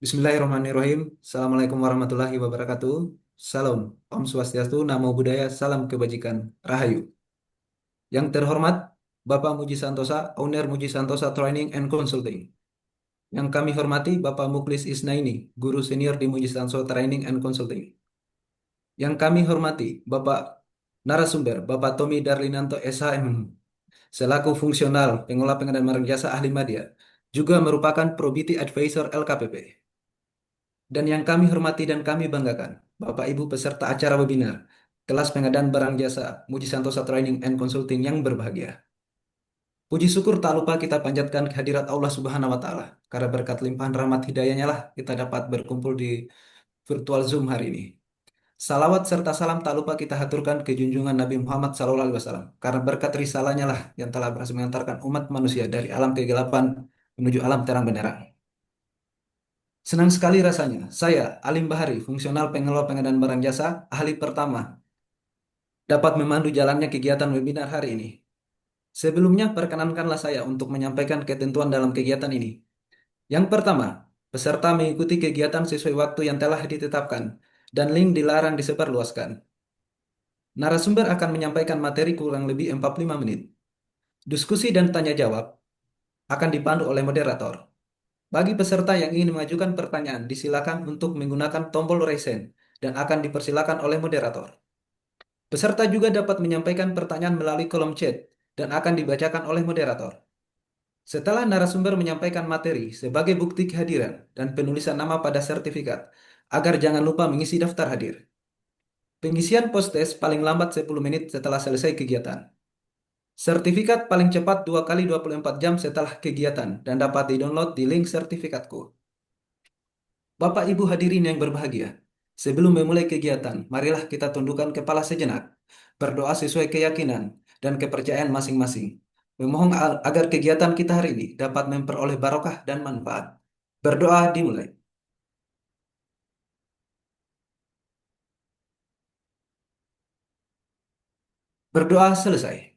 Bismillahirrahmanirrahim. Assalamualaikum warahmatullahi wabarakatuh. Salam, Om Swastiastu, Namo Buddhaya, Salam Kebajikan, Rahayu. Yang terhormat, Bapak Muji Santosa, Owner Muji Santosa Training and Consulting. Yang kami hormati, Bapak Muklis Isnaini, Guru Senior di Muji Santosa Training and Consulting. Yang kami hormati, Bapak Narasumber, Bapak Tommy Darlinanto SHM, selaku fungsional pengelola pengadaan barang jasa ahli media, juga merupakan Probity Advisor LKPP. Dan yang kami hormati dan kami banggakan, Bapak Ibu peserta acara webinar, kelas pengadaan barang jasa Muji Santosa Training and Consulting yang berbahagia. Puji syukur tak lupa kita panjatkan kehadirat Allah Subhanahu wa Ta'ala. Karena berkat limpahan rahmat hidayahnya lah kita dapat berkumpul di virtual Zoom hari ini. Salawat serta salam tak lupa kita haturkan ke junjungan Nabi Muhammad SAW. Karena berkat risalahnya lah yang telah berhasil mengantarkan umat manusia dari alam kegelapan menuju alam terang benderang. Senang sekali rasanya, saya, Alim Bahari, fungsional pengelola pengadaan barang jasa, ahli pertama, dapat memandu jalannya kegiatan webinar hari ini. Sebelumnya, perkenankanlah saya untuk menyampaikan ketentuan dalam kegiatan ini. Yang pertama, peserta mengikuti kegiatan sesuai waktu yang telah ditetapkan, dan link dilarang disebarluaskan. Narasumber akan menyampaikan materi kurang lebih 45 menit. Diskusi dan tanya jawab akan dipandu oleh moderator. Bagi peserta yang ingin mengajukan pertanyaan, disilakan untuk menggunakan tombol raise hand dan akan dipersilakan oleh moderator. Peserta juga dapat menyampaikan pertanyaan melalui kolom chat dan akan dibacakan oleh moderator. Setelah narasumber menyampaikan materi sebagai bukti kehadiran dan penulisan nama pada sertifikat, agar jangan lupa mengisi daftar hadir. Pengisian post-test paling lambat 10 menit setelah selesai kegiatan. Sertifikat paling cepat 2 kali 24 jam setelah kegiatan dan dapat di-download di link sertifikatku. Bapak Ibu hadirin yang berbahagia, sebelum memulai kegiatan, marilah kita tundukkan kepala sejenak, berdoa sesuai keyakinan dan kepercayaan masing-masing. Memohon agar kegiatan kita hari ini dapat memperoleh barokah dan manfaat. Berdoa dimulai. Berdoa selesai.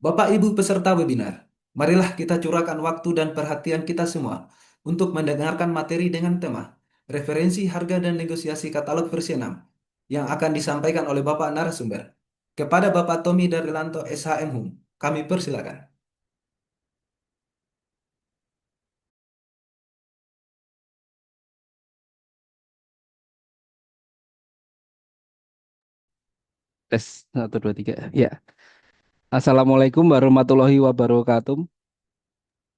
Bapak Ibu peserta webinar, marilah kita curahkan waktu dan perhatian kita semua untuk mendengarkan materi dengan tema referensi harga dan negosiasi katalog versi 6 yang akan disampaikan oleh Bapak narasumber. Kepada Bapak Tommy Darlanto SHM Hum, kami persilakan. Tes 1, 2, 3. Ya. Assalamualaikum warahmatullahi wabarakatuh.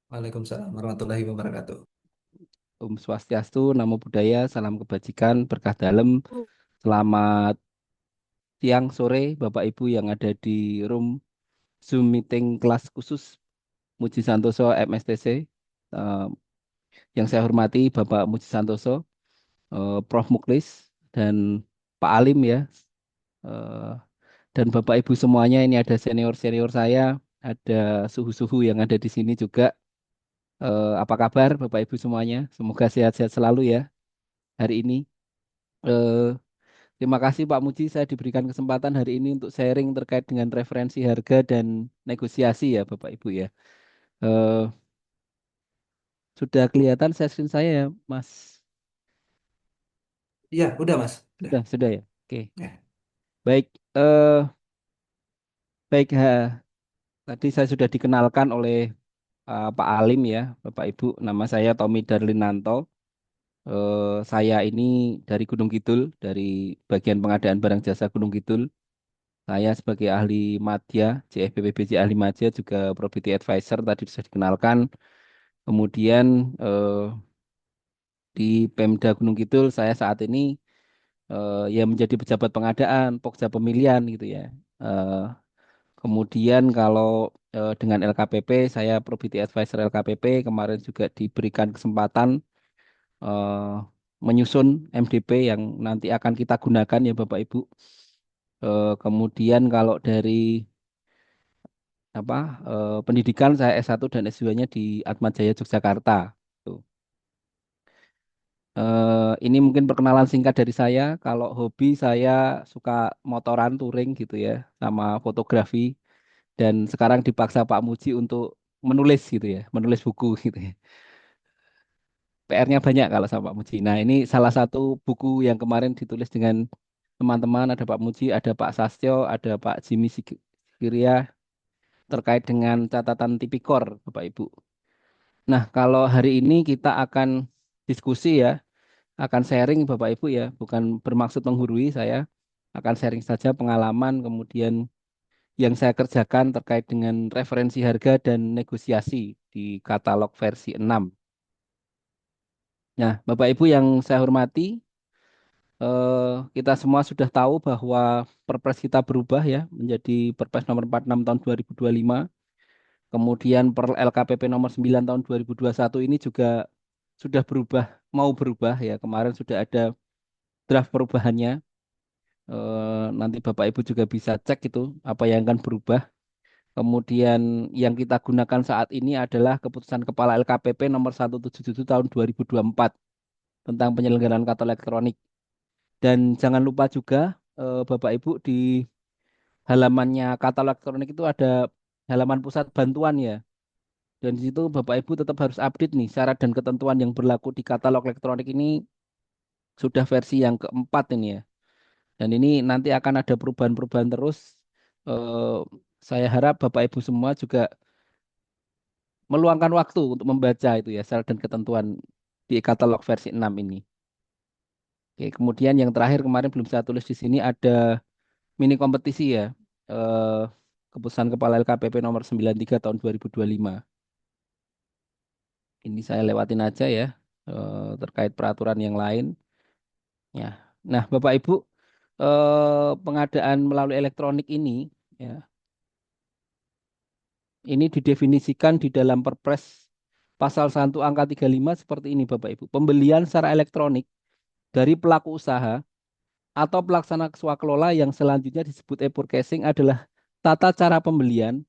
Waalaikumsalam warahmatullahi wabarakatuh. Om Swastiastu, Namo Buddhaya, salam kebajikan, berkah dalam. Selamat siang, sore, Bapak Ibu yang ada di room Zoom meeting kelas khusus Muji Santoso MSTC. Eh, yang saya hormati Bapak Muji Santoso, Prof. Muklis, dan Pak Alim ya. Eh, dan Bapak Ibu semuanya, ini ada senior-senior saya, ada suhu-suhu yang ada di sini juga. Apa kabar Bapak Ibu semuanya? Semoga sehat-sehat selalu ya hari ini. Eh, Terima kasih Pak Muji, saya diberikan kesempatan hari ini untuk sharing terkait dengan referensi harga dan negosiasi ya Bapak Ibu ya. Eh, Sudah kelihatan screen saya ya Mas? Iya, udah Mas. Udah. Sudah ya. Oke, Ya. baik. Baik. Tadi saya sudah dikenalkan oleh Pak Alim ya, Bapak Ibu. Nama saya Tommy Darlinanto. Saya ini dari Gunung Kidul, dari bagian pengadaan barang jasa Gunung Kidul. Saya sebagai ahli madya, CFBPBJ ahli madya juga Property Advisor tadi sudah dikenalkan. Kemudian di Pemda Gunung Kidul saya saat ini ya menjadi pejabat pengadaan, pokja pemilihan gitu ya. Eh, Kemudian kalau dengan LKPP saya Property Advisor LKPP kemarin juga diberikan kesempatan eh, menyusun MDP yang nanti akan kita gunakan ya Bapak Ibu. Kemudian kalau dari apa pendidikan saya S1 dan S2-nya di Atmajaya Yogyakarta. Tuh. Ini mungkin perkenalan singkat dari saya. Kalau hobi saya suka motoran touring gitu ya, sama fotografi. Dan sekarang dipaksa Pak Muji untuk menulis gitu ya, menulis buku gitu ya. PR-nya banyak kalau sama Pak Muji. Nah, ini salah satu buku yang kemarin ditulis dengan teman-teman, ada Pak Muji, ada Pak Sastyo, ada Pak Jimmy Sikiria terkait dengan catatan tipikor, Bapak Ibu. Nah, kalau hari ini kita akan diskusi ya, akan sharing Bapak Ibu ya, bukan bermaksud menggurui saya, akan sharing saja pengalaman, kemudian yang saya kerjakan terkait dengan referensi harga dan negosiasi di katalog versi 6. Nah, Bapak Ibu yang saya hormati, kita semua sudah tahu bahwa Perpres kita berubah ya menjadi Perpres nomor 46 tahun 2025. Kemudian per LKPP nomor 9 tahun 2021 ini juga sudah berubah, mau berubah ya. Kemarin sudah ada draft perubahannya. Nanti Bapak Ibu juga bisa cek itu apa yang akan berubah. Kemudian yang kita gunakan saat ini adalah keputusan Kepala LKPP nomor 177 tahun 2024 tentang penyelenggaraan kartu elektronik. Dan jangan lupa juga Bapak Ibu di halamannya katalog elektronik itu ada halaman pusat bantuan ya. Dan di situ Bapak Ibu tetap harus update nih syarat dan ketentuan yang berlaku di katalog elektronik ini sudah versi yang keempat ini ya. Dan ini nanti akan ada perubahan-perubahan terus. Eh, saya harap Bapak Ibu semua juga meluangkan waktu untuk membaca itu ya syarat dan ketentuan di katalog versi 6 ini. Oke, kemudian yang terakhir kemarin belum saya tulis di sini ada mini kompetisi ya. Eh, Keputusan Kepala LKPP nomor 93 tahun 2025. Ini saya lewatin aja ya terkait peraturan yang lain. Ya. Nah, Bapak Ibu, pengadaan melalui elektronik ini ya, ini didefinisikan di dalam Perpres pasal 1 angka 35 seperti ini Bapak Ibu. Pembelian secara elektronik dari pelaku usaha atau pelaksana swakelola yang selanjutnya disebut e-purchasing adalah tata cara pembelian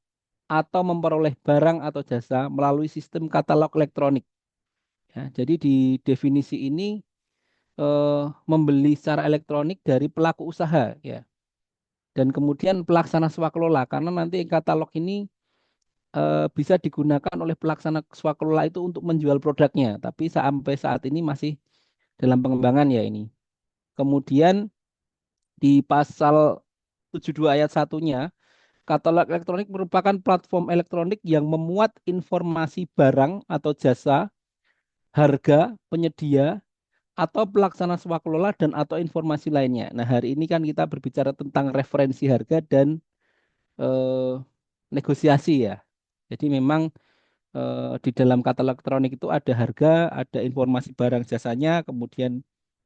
atau memperoleh barang atau jasa melalui sistem katalog elektronik. Ya, jadi di definisi ini membeli secara elektronik dari pelaku usaha ya. Dan kemudian pelaksana swakelola karena nanti katalog ini bisa digunakan oleh pelaksana swakelola itu untuk menjual produknya, tapi sampai saat ini masih dalam pengembangan ya ini. Kemudian di pasal 72 ayat satunya, katalog elektronik merupakan platform elektronik yang memuat informasi barang atau jasa, harga, penyedia, atau pelaksana swakelola dan atau informasi lainnya. Nah, hari ini kan kita berbicara tentang referensi harga dan eh, negosiasi ya. Jadi memang di dalam katalog elektronik itu ada harga, ada informasi barang jasanya, kemudian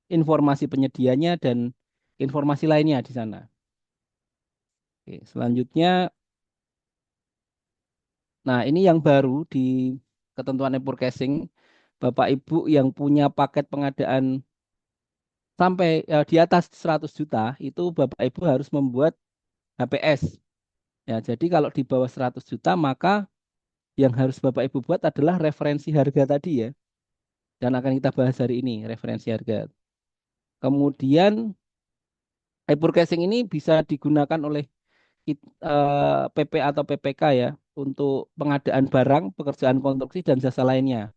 informasi penyedianya dan informasi lainnya di sana. Oke, selanjutnya, nah ini yang baru di ketentuan e-purchasing, Bapak Ibu yang punya paket pengadaan sampai di atas 100 juta, itu Bapak Ibu harus membuat HPS. Ya, jadi kalau di bawah 100 juta, maka yang harus Bapak Ibu buat adalah referensi harga tadi ya. Dan akan kita bahas hari ini, referensi harga. Kemudian e-purchasing ini bisa digunakan oleh PP atau PPK ya untuk pengadaan barang, pekerjaan konstruksi dan jasa lainnya.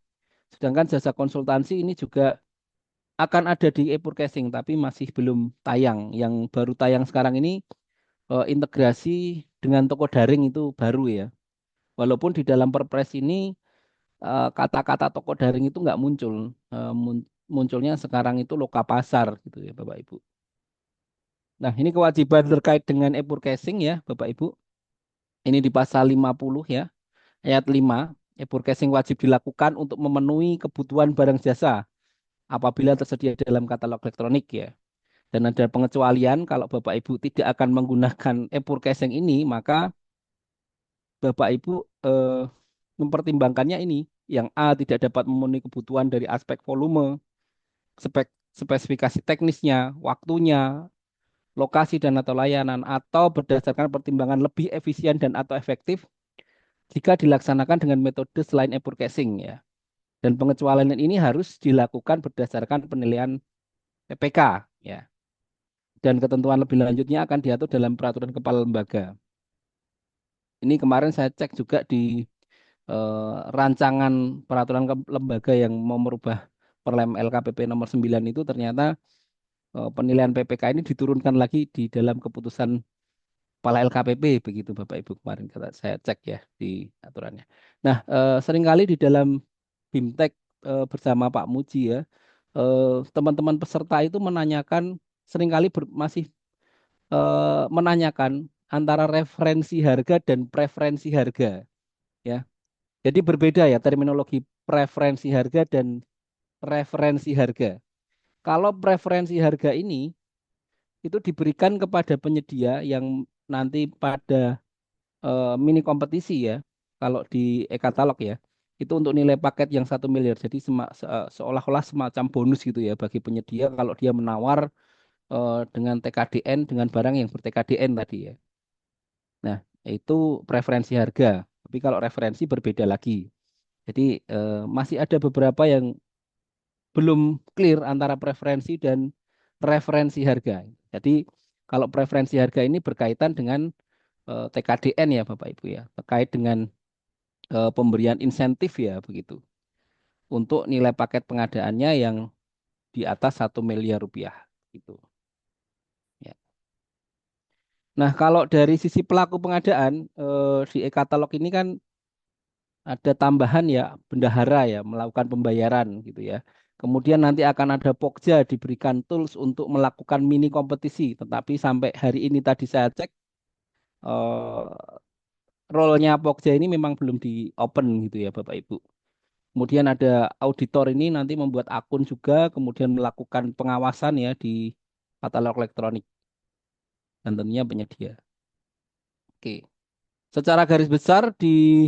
Sedangkan jasa konsultansi ini juga akan ada di e-purchasing tapi masih belum tayang. Yang baru tayang sekarang ini integrasi dengan toko daring itu baru ya. Walaupun di dalam Perpres ini kata-kata toko daring itu nggak muncul. Munculnya sekarang itu loka pasar gitu ya Bapak Ibu. Nah, ini kewajiban terkait dengan e-purchasing ya Bapak Ibu. Ini di pasal 50 ya, ayat 5. E-purchasing wajib dilakukan untuk memenuhi kebutuhan barang jasa apabila tersedia dalam katalog elektronik ya. Dan ada pengecualian kalau Bapak Ibu tidak akan menggunakan e-purchasing ini, maka Bapak Ibu eh, mempertimbangkannya ini. Yang A tidak dapat memenuhi kebutuhan dari aspek volume, spesifikasi teknisnya, waktunya, lokasi dan atau layanan, atau berdasarkan pertimbangan lebih efisien dan atau efektif jika dilaksanakan dengan metode selain e-purchasing ya. Dan pengecualian ini harus dilakukan berdasarkan penilaian PPK ya. Dan ketentuan lebih lanjutnya akan diatur dalam peraturan kepala lembaga. Ini kemarin saya cek juga di rancangan peraturan lembaga yang mau merubah Perlem LKPP nomor 9 itu ternyata penilaian PPK ini diturunkan lagi di dalam keputusan Kepala LKPP begitu Bapak Ibu kemarin kata saya cek ya di aturannya. Nah, seringkali di dalam BIMTEK bersama Pak Muji ya, teman-teman peserta itu menanyakan seringkali masih menanyakan antara referensi harga dan preferensi harga ya. Jadi berbeda ya terminologi preferensi harga dan referensi harga. Kalau preferensi harga ini itu diberikan kepada penyedia yang nanti pada mini kompetisi ya, kalau di e-katalog ya, itu untuk nilai paket yang 1 miliar. Jadi seolah-olah semacam bonus gitu ya bagi penyedia kalau dia menawar dengan TKDN dengan barang yang ber-TKDN tadi ya. Nah, itu preferensi harga. Tapi kalau referensi berbeda lagi. Jadi masih ada beberapa yang belum clear antara preferensi dan referensi harga. Jadi kalau preferensi harga ini berkaitan dengan TKDN ya Bapak Ibu ya, terkait dengan pemberian insentif ya begitu untuk nilai paket pengadaannya yang di atas 1 miliar rupiah gitu. Ya. Nah kalau dari sisi pelaku pengadaan di e-katalog ini kan ada tambahan ya bendahara ya melakukan pembayaran gitu ya. Kemudian nanti akan ada Pokja diberikan tools untuk melakukan mini kompetisi. Tetapi sampai hari ini tadi saya cek eh, role-nya Pokja ini memang belum di open gitu ya Bapak Ibu. Kemudian ada auditor ini nanti membuat akun juga, kemudian melakukan pengawasan ya di katalog elektronik dan tentunya penyedia. Oke, secara garis besar di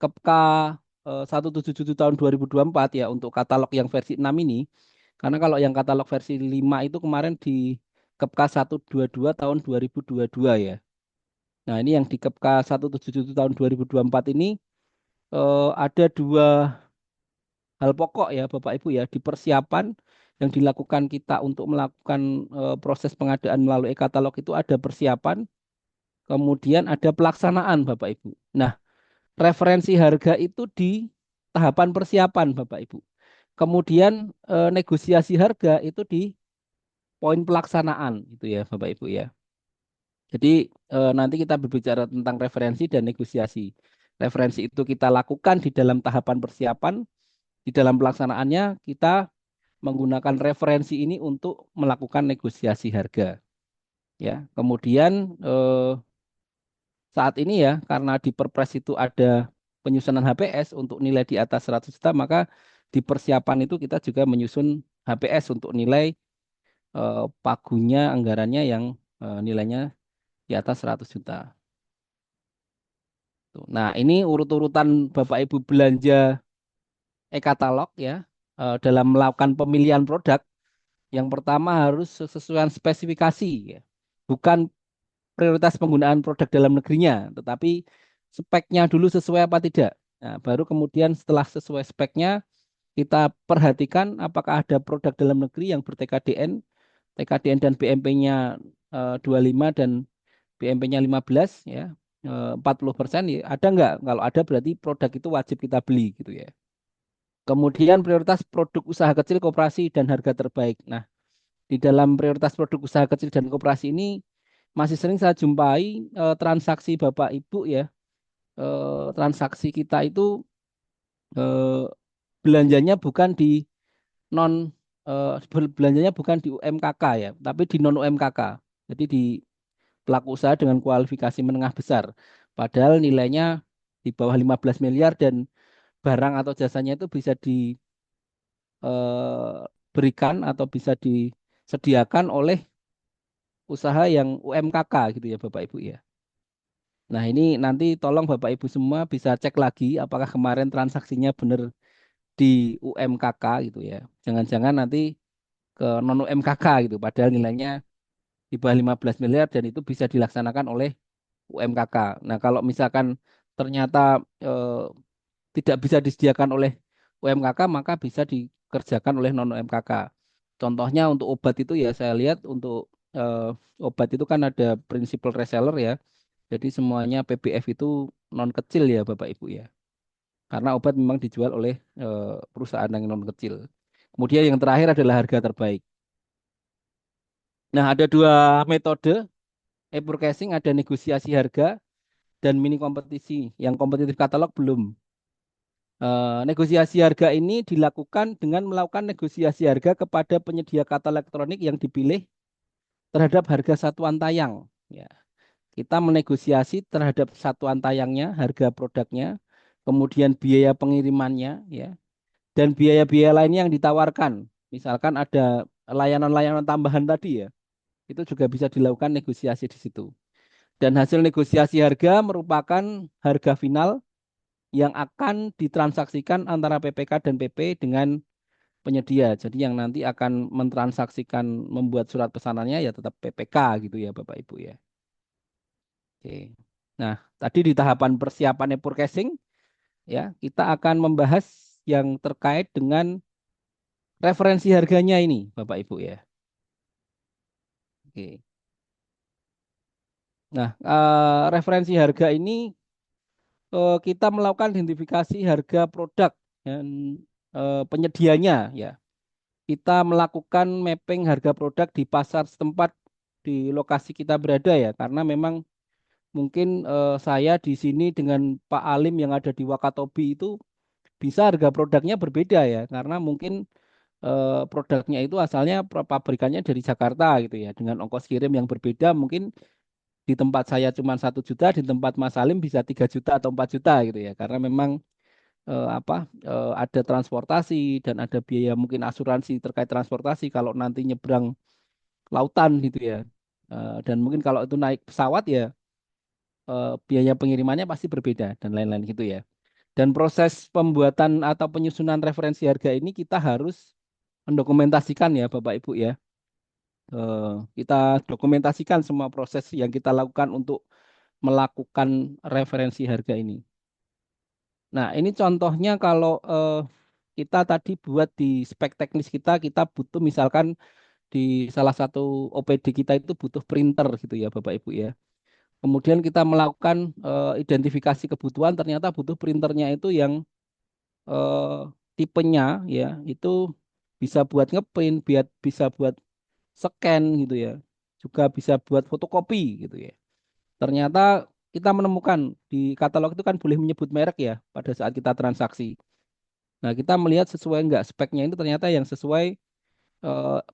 Kepka 177 tahun 2024 ya untuk katalog yang versi 6 ini, karena kalau yang katalog versi 5 itu kemarin di Kepka 122 tahun 2022 ya. Nah ini yang di Kepka 177 tahun 2024 ini ada dua hal pokok ya Bapak Ibu ya di persiapan yang dilakukan kita untuk melakukan proses pengadaan melalui e-katalog itu ada persiapan, kemudian ada pelaksanaan Bapak Ibu. Nah, referensi harga itu di tahapan persiapan Bapak Ibu. Kemudian negosiasi harga itu di poin pelaksanaan itu ya Bapak Ibu ya. Jadi nanti kita berbicara tentang referensi dan negosiasi. Referensi itu kita lakukan di dalam tahapan persiapan, di dalam pelaksanaannya kita menggunakan referensi ini untuk melakukan negosiasi harga ya. Kemudian saat ini ya karena di Perpres itu ada penyusunan HPS untuk nilai di atas 100 juta maka di persiapan itu kita juga menyusun HPS untuk nilai pagunya anggarannya yang nilainya di atas 100 juta. Tuh. Nah, ini urut-urutan Bapak Ibu belanja e-katalog ya dalam melakukan pemilihan produk. Yang pertama harus sesuai spesifikasi ya. Bukan prioritas penggunaan produk dalam negerinya, tetapi speknya dulu sesuai apa tidak. Nah, baru kemudian setelah sesuai speknya, kita perhatikan apakah ada produk dalam negeri yang ber-TKDN, TKDN dan BMP-nya 25 dan BMP-nya 15 ya, 40%. Ya, ada nggak? Kalau ada berarti produk itu wajib kita beli gitu ya. Kemudian prioritas produk usaha kecil, koperasi, dan harga terbaik. Nah, di dalam prioritas produk usaha kecil dan koperasi ini masih sering saya jumpai transaksi Bapak Ibu ya, transaksi kita itu eh, belanjanya bukan di non belanjanya bukan di UMKK ya, tapi di non UMKK. Jadi di pelaku usaha dengan kualifikasi menengah besar. Padahal nilainya di bawah 15 miliar dan barang atau jasanya itu bisa diberikan atau bisa disediakan oleh usaha yang UMKK gitu ya Bapak Ibu ya. Nah, ini nanti tolong Bapak Ibu semua bisa cek lagi apakah kemarin transaksinya benar di UMKK gitu ya. Jangan-jangan nanti ke non UMKK gitu padahal nilainya di bawah 15 miliar dan itu bisa dilaksanakan oleh UMKK. Nah, kalau misalkan ternyata eh, tidak bisa disediakan oleh UMKK maka bisa dikerjakan oleh non UMKK. Contohnya untuk obat itu ya saya lihat untuk eh, obat itu kan ada principal reseller ya. Jadi semuanya PBF itu non kecil ya Bapak Ibu ya. karena obat memang dijual oleh perusahaan yang non kecil. Kemudian yang terakhir adalah harga terbaik. Nah, ada dua metode e-purchasing, ada negosiasi harga dan mini kompetisi. Yang kompetitif katalog belum. Negosiasi harga ini dilakukan dengan melakukan negosiasi harga kepada penyedia katalog elektronik yang dipilih terhadap harga satuan tayang. Ya, kita menegosiasi terhadap satuan tayangnya, harga produknya, kemudian biaya pengirimannya, ya, dan biaya-biaya lainnya yang ditawarkan. Misalkan ada layanan-layanan tambahan tadi ya, itu juga bisa dilakukan negosiasi di situ. Dan hasil negosiasi harga merupakan harga final yang akan ditransaksikan antara PPK dan PP dengan penyedia. Jadi yang nanti akan mentransaksikan membuat surat pesanannya ya tetap PPK gitu ya Bapak Ibu ya. Oke. Nah, tadi di tahapan persiapan e-purchasing ya, kita akan membahas yang terkait dengan referensi harganya ini Bapak Ibu ya. Oke. Nah, referensi harga ini kita melakukan identifikasi harga produk dan penyedianya ya. Kita melakukan mapping harga produk di pasar setempat di lokasi kita berada ya, karena memang mungkin saya di sini dengan Pak Alim yang ada di Wakatobi itu bisa harga produknya berbeda ya, karena mungkin produknya itu asalnya pabrikannya dari Jakarta gitu ya, dengan ongkos kirim yang berbeda, mungkin di tempat saya cuma 1 juta, di tempat Mas Alim bisa 3 juta atau 4 juta gitu ya, karena memang ada transportasi dan ada biaya mungkin asuransi terkait transportasi kalau nanti nyebrang lautan gitu ya. Dan mungkin kalau itu naik pesawat ya biaya pengirimannya pasti berbeda dan lain-lain gitu ya. Dan proses pembuatan atau penyusunan referensi harga ini kita harus mendokumentasikan ya Bapak Ibu ya. Kita dokumentasikan semua proses yang kita lakukan untuk melakukan referensi harga ini. Nah, ini contohnya kalau kita tadi buat di spek teknis kita, kita butuh misalkan di salah satu OPD kita itu butuh printer gitu ya Bapak Ibu ya. Kemudian kita melakukan identifikasi kebutuhan, ternyata butuh printernya itu yang eh, tipenya ya itu bisa buat ngeprint, bisa buat scan gitu ya. Juga bisa buat fotokopi gitu ya. Ternyata kita menemukan di katalog itu kan boleh menyebut merek ya pada saat kita transaksi. Nah, kita melihat sesuai enggak speknya itu ternyata yang sesuai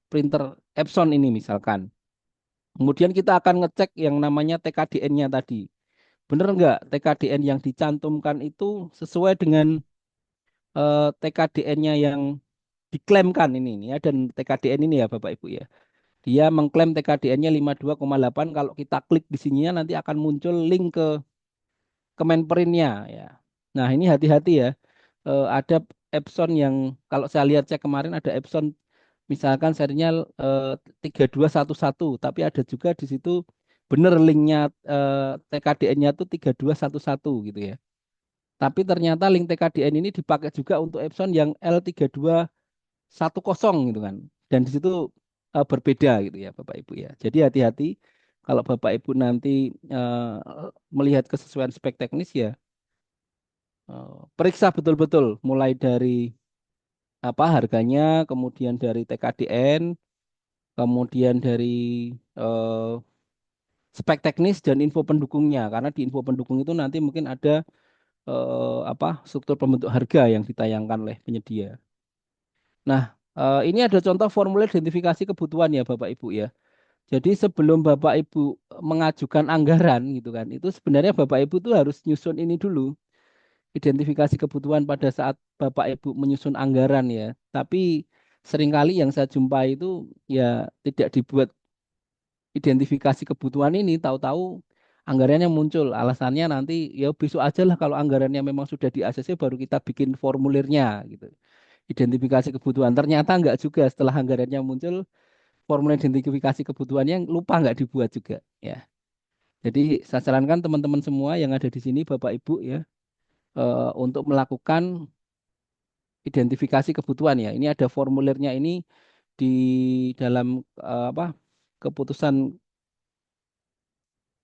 printer Epson ini misalkan. Kemudian kita akan ngecek yang namanya TKDN-nya tadi. Benar enggak TKDN yang dicantumkan itu sesuai dengan TKDN-nya yang diklaimkan ini ya dan TKDN ini ya Bapak Ibu ya. Dia mengklaim TKDN-nya 52,8 kalau kita klik di sininya nanti akan muncul link ke Kemenperinnya ya. Nah, ini hati-hati ya. Ada Epson yang kalau saya lihat cek kemarin ada Epson misalkan serinya 3211 tapi ada juga di situ bener linknya TKDN-nya tuh 3211 gitu ya. Tapi ternyata link TKDN ini dipakai juga untuk Epson yang L3210 gitu kan. Dan di situ berbeda gitu ya Bapak Ibu ya. Jadi hati-hati kalau Bapak Ibu nanti melihat kesesuaian spek teknis ya periksa betul-betul mulai dari apa harganya, kemudian dari TKDN, kemudian dari eh, spek teknis dan info pendukungnya. Karena di info pendukung itu nanti mungkin ada apa struktur pembentuk harga yang ditayangkan oleh penyedia. Nah, ini ada contoh formulir identifikasi kebutuhan ya Bapak Ibu ya. Jadi sebelum Bapak Ibu mengajukan anggaran gitu kan, itu sebenarnya Bapak Ibu tuh harus nyusun ini dulu, identifikasi kebutuhan pada saat Bapak Ibu menyusun anggaran ya. Tapi seringkali yang saya jumpai itu ya tidak dibuat identifikasi kebutuhan ini, tahu-tahu anggarannya muncul. Alasannya nanti ya besok aja lah kalau anggarannya memang sudah di ACC baru kita bikin formulirnya gitu. Identifikasi kebutuhan. Ternyata enggak juga setelah anggarannya muncul formulir identifikasi kebutuhannya lupa enggak dibuat juga ya. Jadi saya sarankan teman-teman semua yang ada di sini Bapak Ibu ya untuk melakukan identifikasi kebutuhan ya. Ini ada formulirnya ini di dalam apa keputusan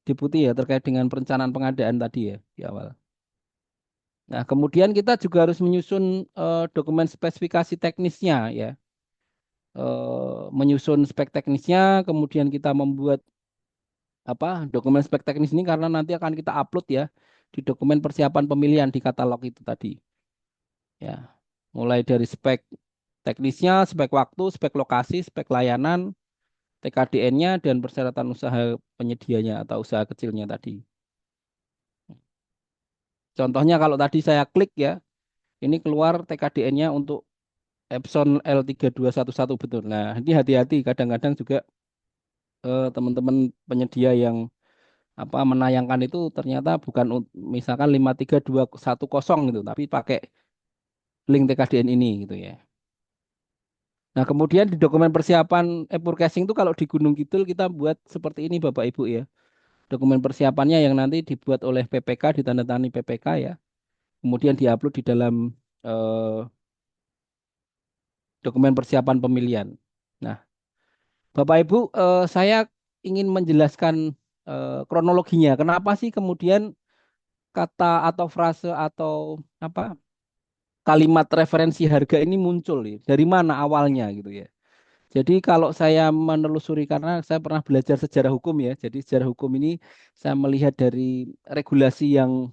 Deputi ya terkait dengan perencanaan pengadaan tadi ya di awal. Nah, kemudian kita juga harus menyusun dokumen spesifikasi teknisnya ya. Menyusun spek teknisnya, kemudian kita membuat apa dokumen spek teknis ini karena nanti akan kita upload ya di dokumen persiapan pemilihan di katalog itu tadi ya. Mulai dari spek teknisnya, spek waktu, spek lokasi, spek layanan, TKDN-nya dan persyaratan usaha penyedianya atau usaha kecilnya tadi. Contohnya kalau tadi saya klik ya, ini keluar TKDN-nya untuk Epson L3211 betul. Nah, ini hati-hati kadang-kadang juga teman-teman penyedia yang apa menayangkan itu ternyata bukan misalkan 53210 gitu, tapi pakai link TKDN ini gitu ya. Nah, kemudian di dokumen persiapan e-forecasting itu kalau di Gunung Kidul kita buat seperti ini Bapak Ibu ya. Dokumen persiapannya yang nanti dibuat oleh PPK, ditandatangani PPK ya. Kemudian diupload di dalam eh, dokumen persiapan pemilihan. Nah, Bapak Ibu, saya ingin menjelaskan kronologinya. Kenapa sih kemudian kata atau frase atau apa kalimat referensi harga ini muncul ya? Dari mana awalnya gitu ya? Jadi kalau saya menelusuri karena saya pernah belajar sejarah hukum ya. Jadi sejarah hukum ini saya melihat dari regulasi yang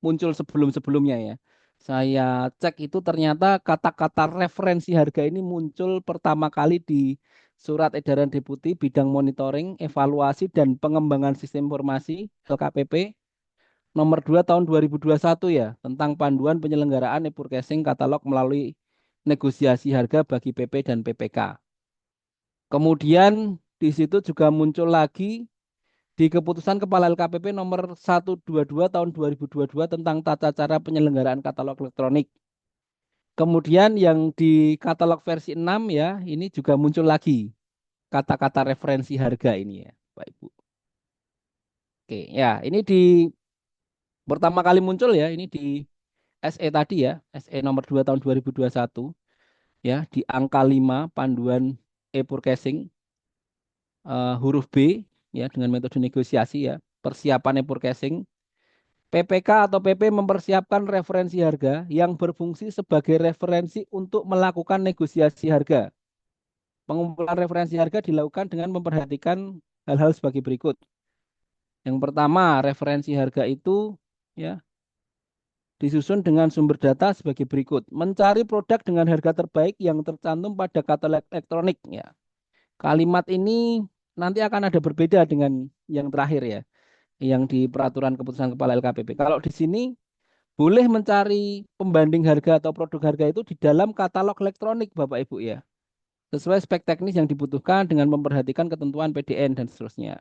muncul sebelum-sebelumnya ya. Saya cek itu ternyata kata-kata referensi harga ini muncul pertama kali di Surat Edaran Deputi Bidang Monitoring, Evaluasi dan Pengembangan Sistem Informasi LKPP nomor 2 tahun 2021 ya tentang panduan penyelenggaraan e-forecasting katalog melalui negosiasi harga bagi PP dan PPK. Kemudian di situ juga muncul lagi di keputusan Kepala LKPP nomor 122 tahun 2022 tentang tata cara penyelenggaraan katalog elektronik. Kemudian yang di katalog versi 6 ya, ini juga muncul lagi kata-kata referensi harga ini ya, Pak Ibu. Oke, ya, ini di pertama kali muncul ya, ini di SE tadi ya, SE nomor 2 tahun 2021 ya, di angka 5 panduan e-forecasting huruf B ya dengan metode negosiasi ya, persiapan e-forecasting. PPK atau PP mempersiapkan referensi harga yang berfungsi sebagai referensi untuk melakukan negosiasi harga. Pengumpulan referensi harga dilakukan dengan memperhatikan hal-hal sebagai berikut. Yang pertama, referensi harga itu ya disusun dengan sumber data sebagai berikut. Mencari produk dengan harga terbaik yang tercantum pada katalog elektronik ya. Kalimat ini nanti akan ada berbeda dengan yang terakhir ya, yang di peraturan keputusan kepala LKPP. Kalau di sini boleh mencari pembanding harga atau produk harga itu di dalam katalog elektronik Bapak Ibu ya. Sesuai spek teknis yang dibutuhkan dengan memperhatikan ketentuan PDN dan seterusnya.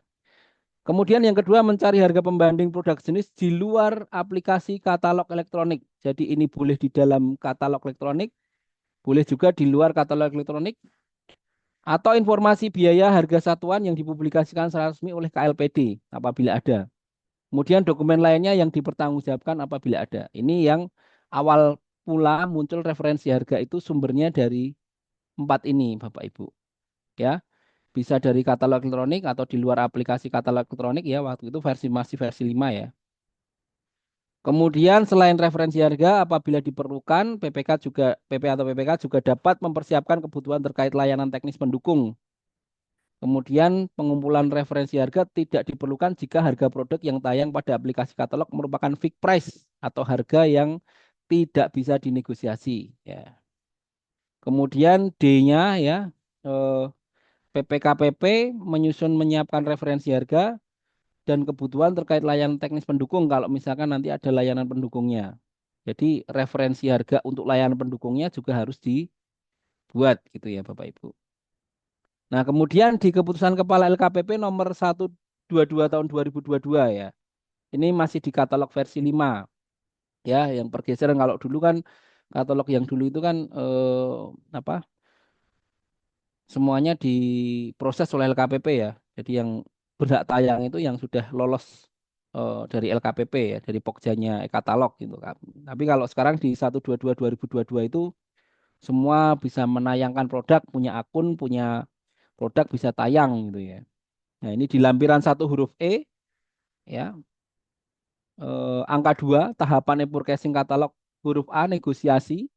Kemudian yang kedua mencari harga pembanding produk jenis di luar aplikasi katalog elektronik. Jadi ini boleh di dalam katalog elektronik, boleh juga di luar katalog elektronik atau informasi biaya harga satuan yang dipublikasikan secara resmi oleh KLPD apabila ada. Kemudian dokumen lainnya yang dipertanggungjawabkan apabila ada. Ini yang awal pula muncul referensi harga itu sumbernya dari empat ini, Bapak Ibu. Ya, bisa dari katalog elektronik atau di luar aplikasi katalog elektronik ya. Waktu itu versi masih versi 5 ya. Kemudian selain referensi harga, apabila diperlukan, PPK juga PP atau PPK juga dapat mempersiapkan kebutuhan terkait layanan teknis pendukung. Kemudian pengumpulan referensi harga tidak diperlukan jika harga produk yang tayang pada aplikasi katalog merupakan fixed price atau harga yang tidak bisa dinegosiasi. Ya. Kemudian D-nya ya eh, PPKPP menyusun menyiapkan referensi harga dan kebutuhan terkait layanan teknis pendukung kalau misalkan nanti ada layanan pendukungnya. Jadi referensi harga untuk layanan pendukungnya juga harus dibuat gitu ya Bapak Ibu. Nah, kemudian di keputusan Kepala LKPP nomor 122 tahun 2022 ya. Ini masih di katalog versi 5 ya, yang pergeseran kalau dulu kan katalog yang dulu itu kan apa? Semuanya diproses oleh LKPP ya. Jadi yang berhak tayang itu yang sudah lolos dari LKPP ya, dari Pokjanya e-katalog gitu kan. Tapi kalau sekarang di 122 2022 itu semua bisa menayangkan produk, punya akun, punya produk bisa tayang gitu ya. Nah, ini di lampiran satu huruf E ya. Angka 2, tahapan e-forecasting katalog huruf A, negosiasi.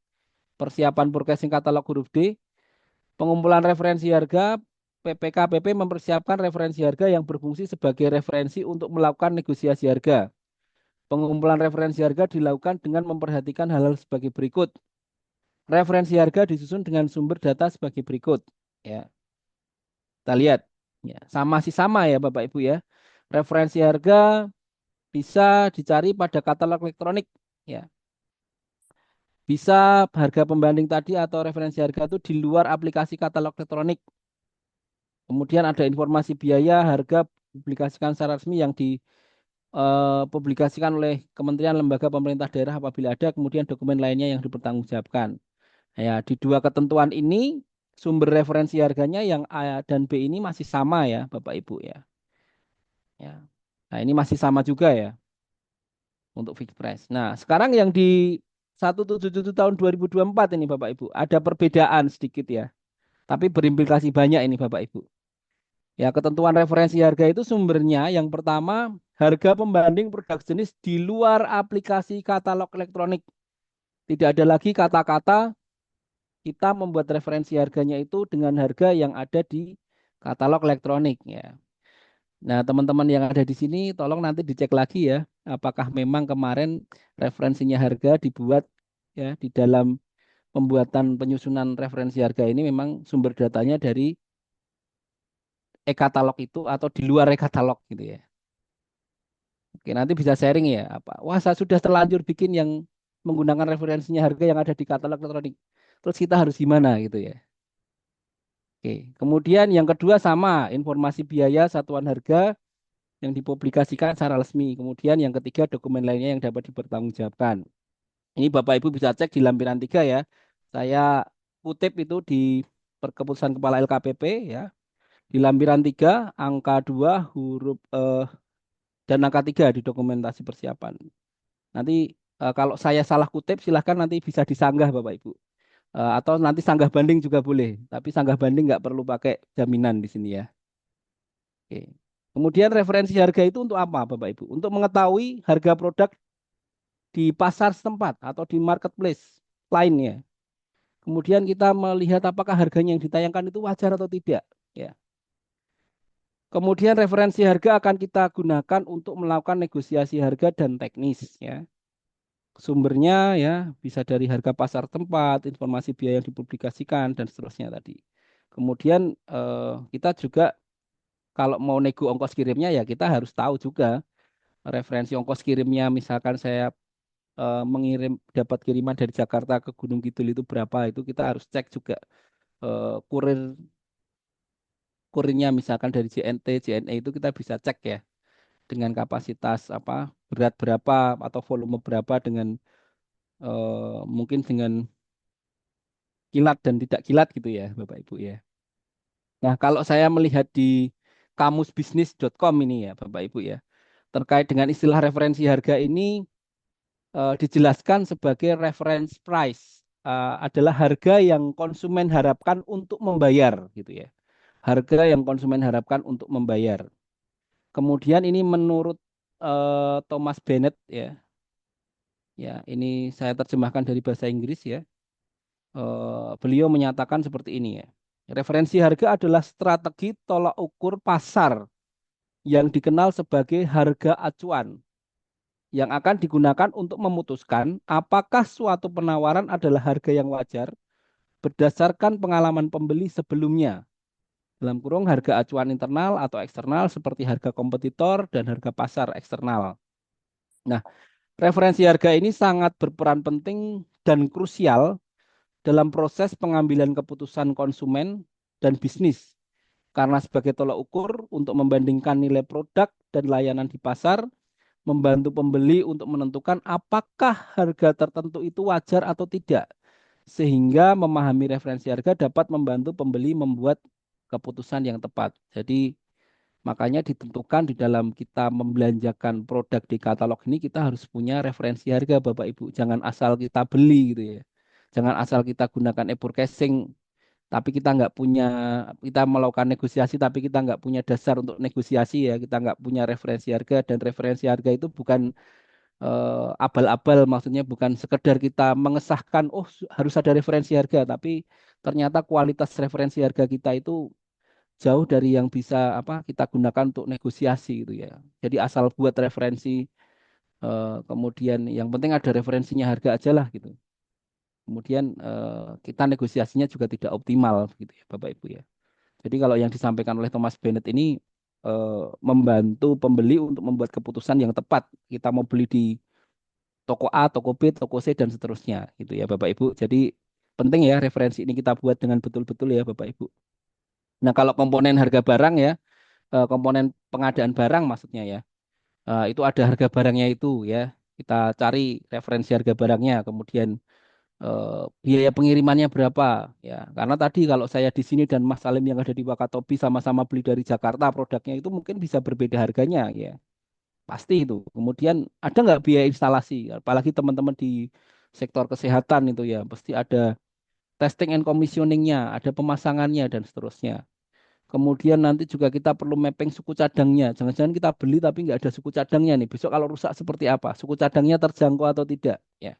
Persiapan forecasting katalog huruf D, pengumpulan referensi harga. PPKPP mempersiapkan referensi harga yang berfungsi sebagai referensi untuk melakukan negosiasi harga. Pengumpulan referensi harga dilakukan dengan memperhatikan hal-hal sebagai berikut. Referensi harga disusun dengan sumber data sebagai berikut. Ya, kita lihat. Ya, masih sama ya Bapak Ibu ya. Referensi harga bisa dicari pada katalog elektronik. Ya, bisa harga pembanding tadi atau referensi harga itu di luar aplikasi katalog elektronik. Kemudian ada informasi biaya harga publikasikan secara resmi yang dipublikasikan oleh kementerian lembaga pemerintah daerah apabila ada, kemudian dokumen lainnya yang dipertanggungjawabkan. Ya, di dua ketentuan ini sumber referensi harganya yang A dan B ini masih sama ya, Bapak Ibu ya. Ya. Nah, ini masih sama juga ya untuk fixed price. Nah, sekarang yang di 177 tahun 2024 ini Bapak Ibu, ada perbedaan sedikit ya, tapi berimplikasi banyak ini Bapak Ibu. Ya, ketentuan referensi harga itu sumbernya yang pertama, harga pembanding produk jenis di luar aplikasi katalog elektronik. Tidak ada lagi kata-kata kita membuat referensi harganya itu dengan harga yang ada di katalog elektronik ya. Nah, teman-teman yang ada di sini tolong nanti dicek lagi ya, apakah memang kemarin referensinya harga dibuat ya di dalam pembuatan penyusunan referensi harga ini memang sumber datanya dari e-katalog itu atau di luar e-katalog gitu ya. Oke, nanti bisa sharing ya apa. Wah, saya sudah terlanjur bikin yang menggunakan referensinya harga yang ada di katalog elektronik. Terus kita harus gimana gitu ya. Oke, kemudian yang kedua sama, informasi biaya satuan harga yang dipublikasikan secara resmi. Kemudian yang ketiga, dokumen lainnya yang dapat dipertanggungjawabkan. Ini Bapak Ibu bisa cek di lampiran 3 ya. Saya kutip itu di Keputusan Kepala LKPP ya. Di lampiran 3 angka 2 huruf dan angka 3 di dokumentasi persiapan. Nanti kalau saya salah kutip silahkan nanti bisa disanggah Bapak Ibu. Atau nanti sanggah banding juga boleh. Tapi sanggah banding nggak perlu pakai jaminan di sini ya. Oke. Kemudian referensi harga itu untuk apa Bapak Ibu? Untuk mengetahui harga produk di pasar setempat atau di marketplace lainnya. Kemudian kita melihat apakah harganya yang ditayangkan itu wajar atau tidak. Ya. Kemudian referensi harga akan kita gunakan untuk melakukan negosiasi harga dan teknis. Ya. Sumbernya ya bisa dari harga pasar tempat, informasi biaya yang dipublikasikan dan seterusnya tadi. Kemudian kita juga kalau mau nego ongkos kirimnya ya kita harus tahu juga referensi ongkos kirimnya. Misalkan saya mengirim dapat kiriman dari Jakarta ke Gunung Kidul itu berapa, itu kita harus cek juga kurir kurirnya misalkan dari JNT, JNE itu kita bisa cek ya dengan kapasitas apa berat berapa atau volume berapa dengan mungkin dengan kilat dan tidak kilat gitu ya Bapak Ibu ya. Nah, kalau saya melihat di kamusbisnis.com ini ya Bapak Ibu ya, terkait dengan istilah referensi harga ini dijelaskan sebagai reference price, adalah harga yang konsumen harapkan untuk membayar gitu ya. Harga yang konsumen harapkan untuk membayar. Kemudian ini menurut Thomas Bennett ya. Ya, ini saya terjemahkan dari bahasa Inggris ya. Beliau menyatakan seperti ini ya. Referensi harga adalah strategi tolak ukur pasar yang dikenal sebagai harga acuan yang akan digunakan untuk memutuskan apakah suatu penawaran adalah harga yang wajar berdasarkan pengalaman pembeli sebelumnya. Dalam kurung harga acuan internal atau eksternal seperti harga kompetitor dan harga pasar eksternal. Nah, referensi harga ini sangat berperan penting dan krusial dalam proses pengambilan keputusan konsumen dan bisnis. Karena sebagai tolak ukur untuk membandingkan nilai produk dan layanan di pasar, membantu pembeli untuk menentukan apakah harga tertentu itu wajar atau tidak. Sehingga memahami referensi harga dapat membantu pembeli membuat keputusan yang tepat. Jadi makanya ditentukan di dalam kita membelanjakan produk di katalog ini kita harus punya referensi harga Bapak Ibu. Jangan asal kita beli gitu ya. Jangan asal kita gunakan e-forecasting tapi kita nggak punya, kita melakukan negosiasi tapi kita nggak punya dasar untuk negosiasi ya, kita nggak punya referensi harga, dan referensi harga itu bukan abal-abal, maksudnya bukan sekedar kita mengesahkan oh harus ada referensi harga, tapi ternyata kualitas referensi harga kita itu jauh dari yang bisa apa kita gunakan untuk negosiasi gitu ya. Jadi asal buat referensi, kemudian yang penting ada referensinya harga aja lah gitu. Kemudian kita negosiasinya juga tidak optimal gitu ya Bapak Ibu ya. Jadi kalau yang disampaikan oleh Thomas Bennett ini membantu pembeli untuk membuat keputusan yang tepat. Kita mau beli di toko A, toko B, toko C dan seterusnya gitu ya Bapak Ibu. Jadi penting ya referensi ini kita buat dengan betul-betul ya Bapak Ibu. Nah, kalau komponen harga barang ya, komponen pengadaan barang maksudnya ya. Itu ada harga barangnya itu ya. Kita cari referensi harga barangnya, kemudian biaya pengirimannya berapa ya. Karena tadi kalau saya di sini dan Mas Salim yang ada di Wakatobi sama-sama beli dari Jakarta, produknya itu mungkin bisa berbeda harganya ya. Pasti itu. Kemudian ada nggak biaya instalasi? Apalagi teman-teman di sektor kesehatan itu ya, pasti ada testing and commissioningnya, ada pemasangannya dan seterusnya. Kemudian nanti juga kita perlu mapping suku cadangnya. Jangan-jangan kita beli tapi nggak ada suku cadangnya nih. Besok kalau rusak seperti apa? Suku cadangnya terjangkau atau tidak? Ya.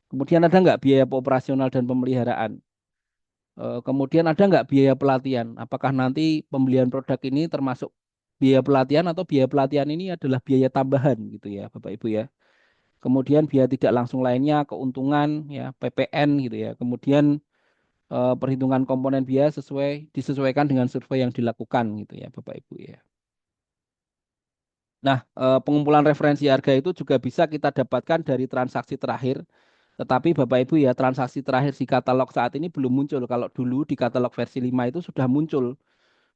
Kemudian ada nggak biaya operasional dan pemeliharaan? Kemudian ada nggak biaya pelatihan? Apakah nanti pembelian produk ini termasuk biaya pelatihan atau biaya pelatihan ini adalah biaya tambahan gitu ya, Bapak Ibu ya. Kemudian biaya tidak langsung lainnya, keuntungan ya, PPN gitu ya. Kemudian perhitungan komponen biaya disesuaikan dengan survei yang dilakukan gitu ya, Bapak Ibu ya. Nah, pengumpulan referensi harga itu juga bisa kita dapatkan dari transaksi terakhir. Tetapi Bapak Ibu ya, transaksi terakhir di katalog saat ini belum muncul. Kalau dulu di katalog versi 5 itu sudah muncul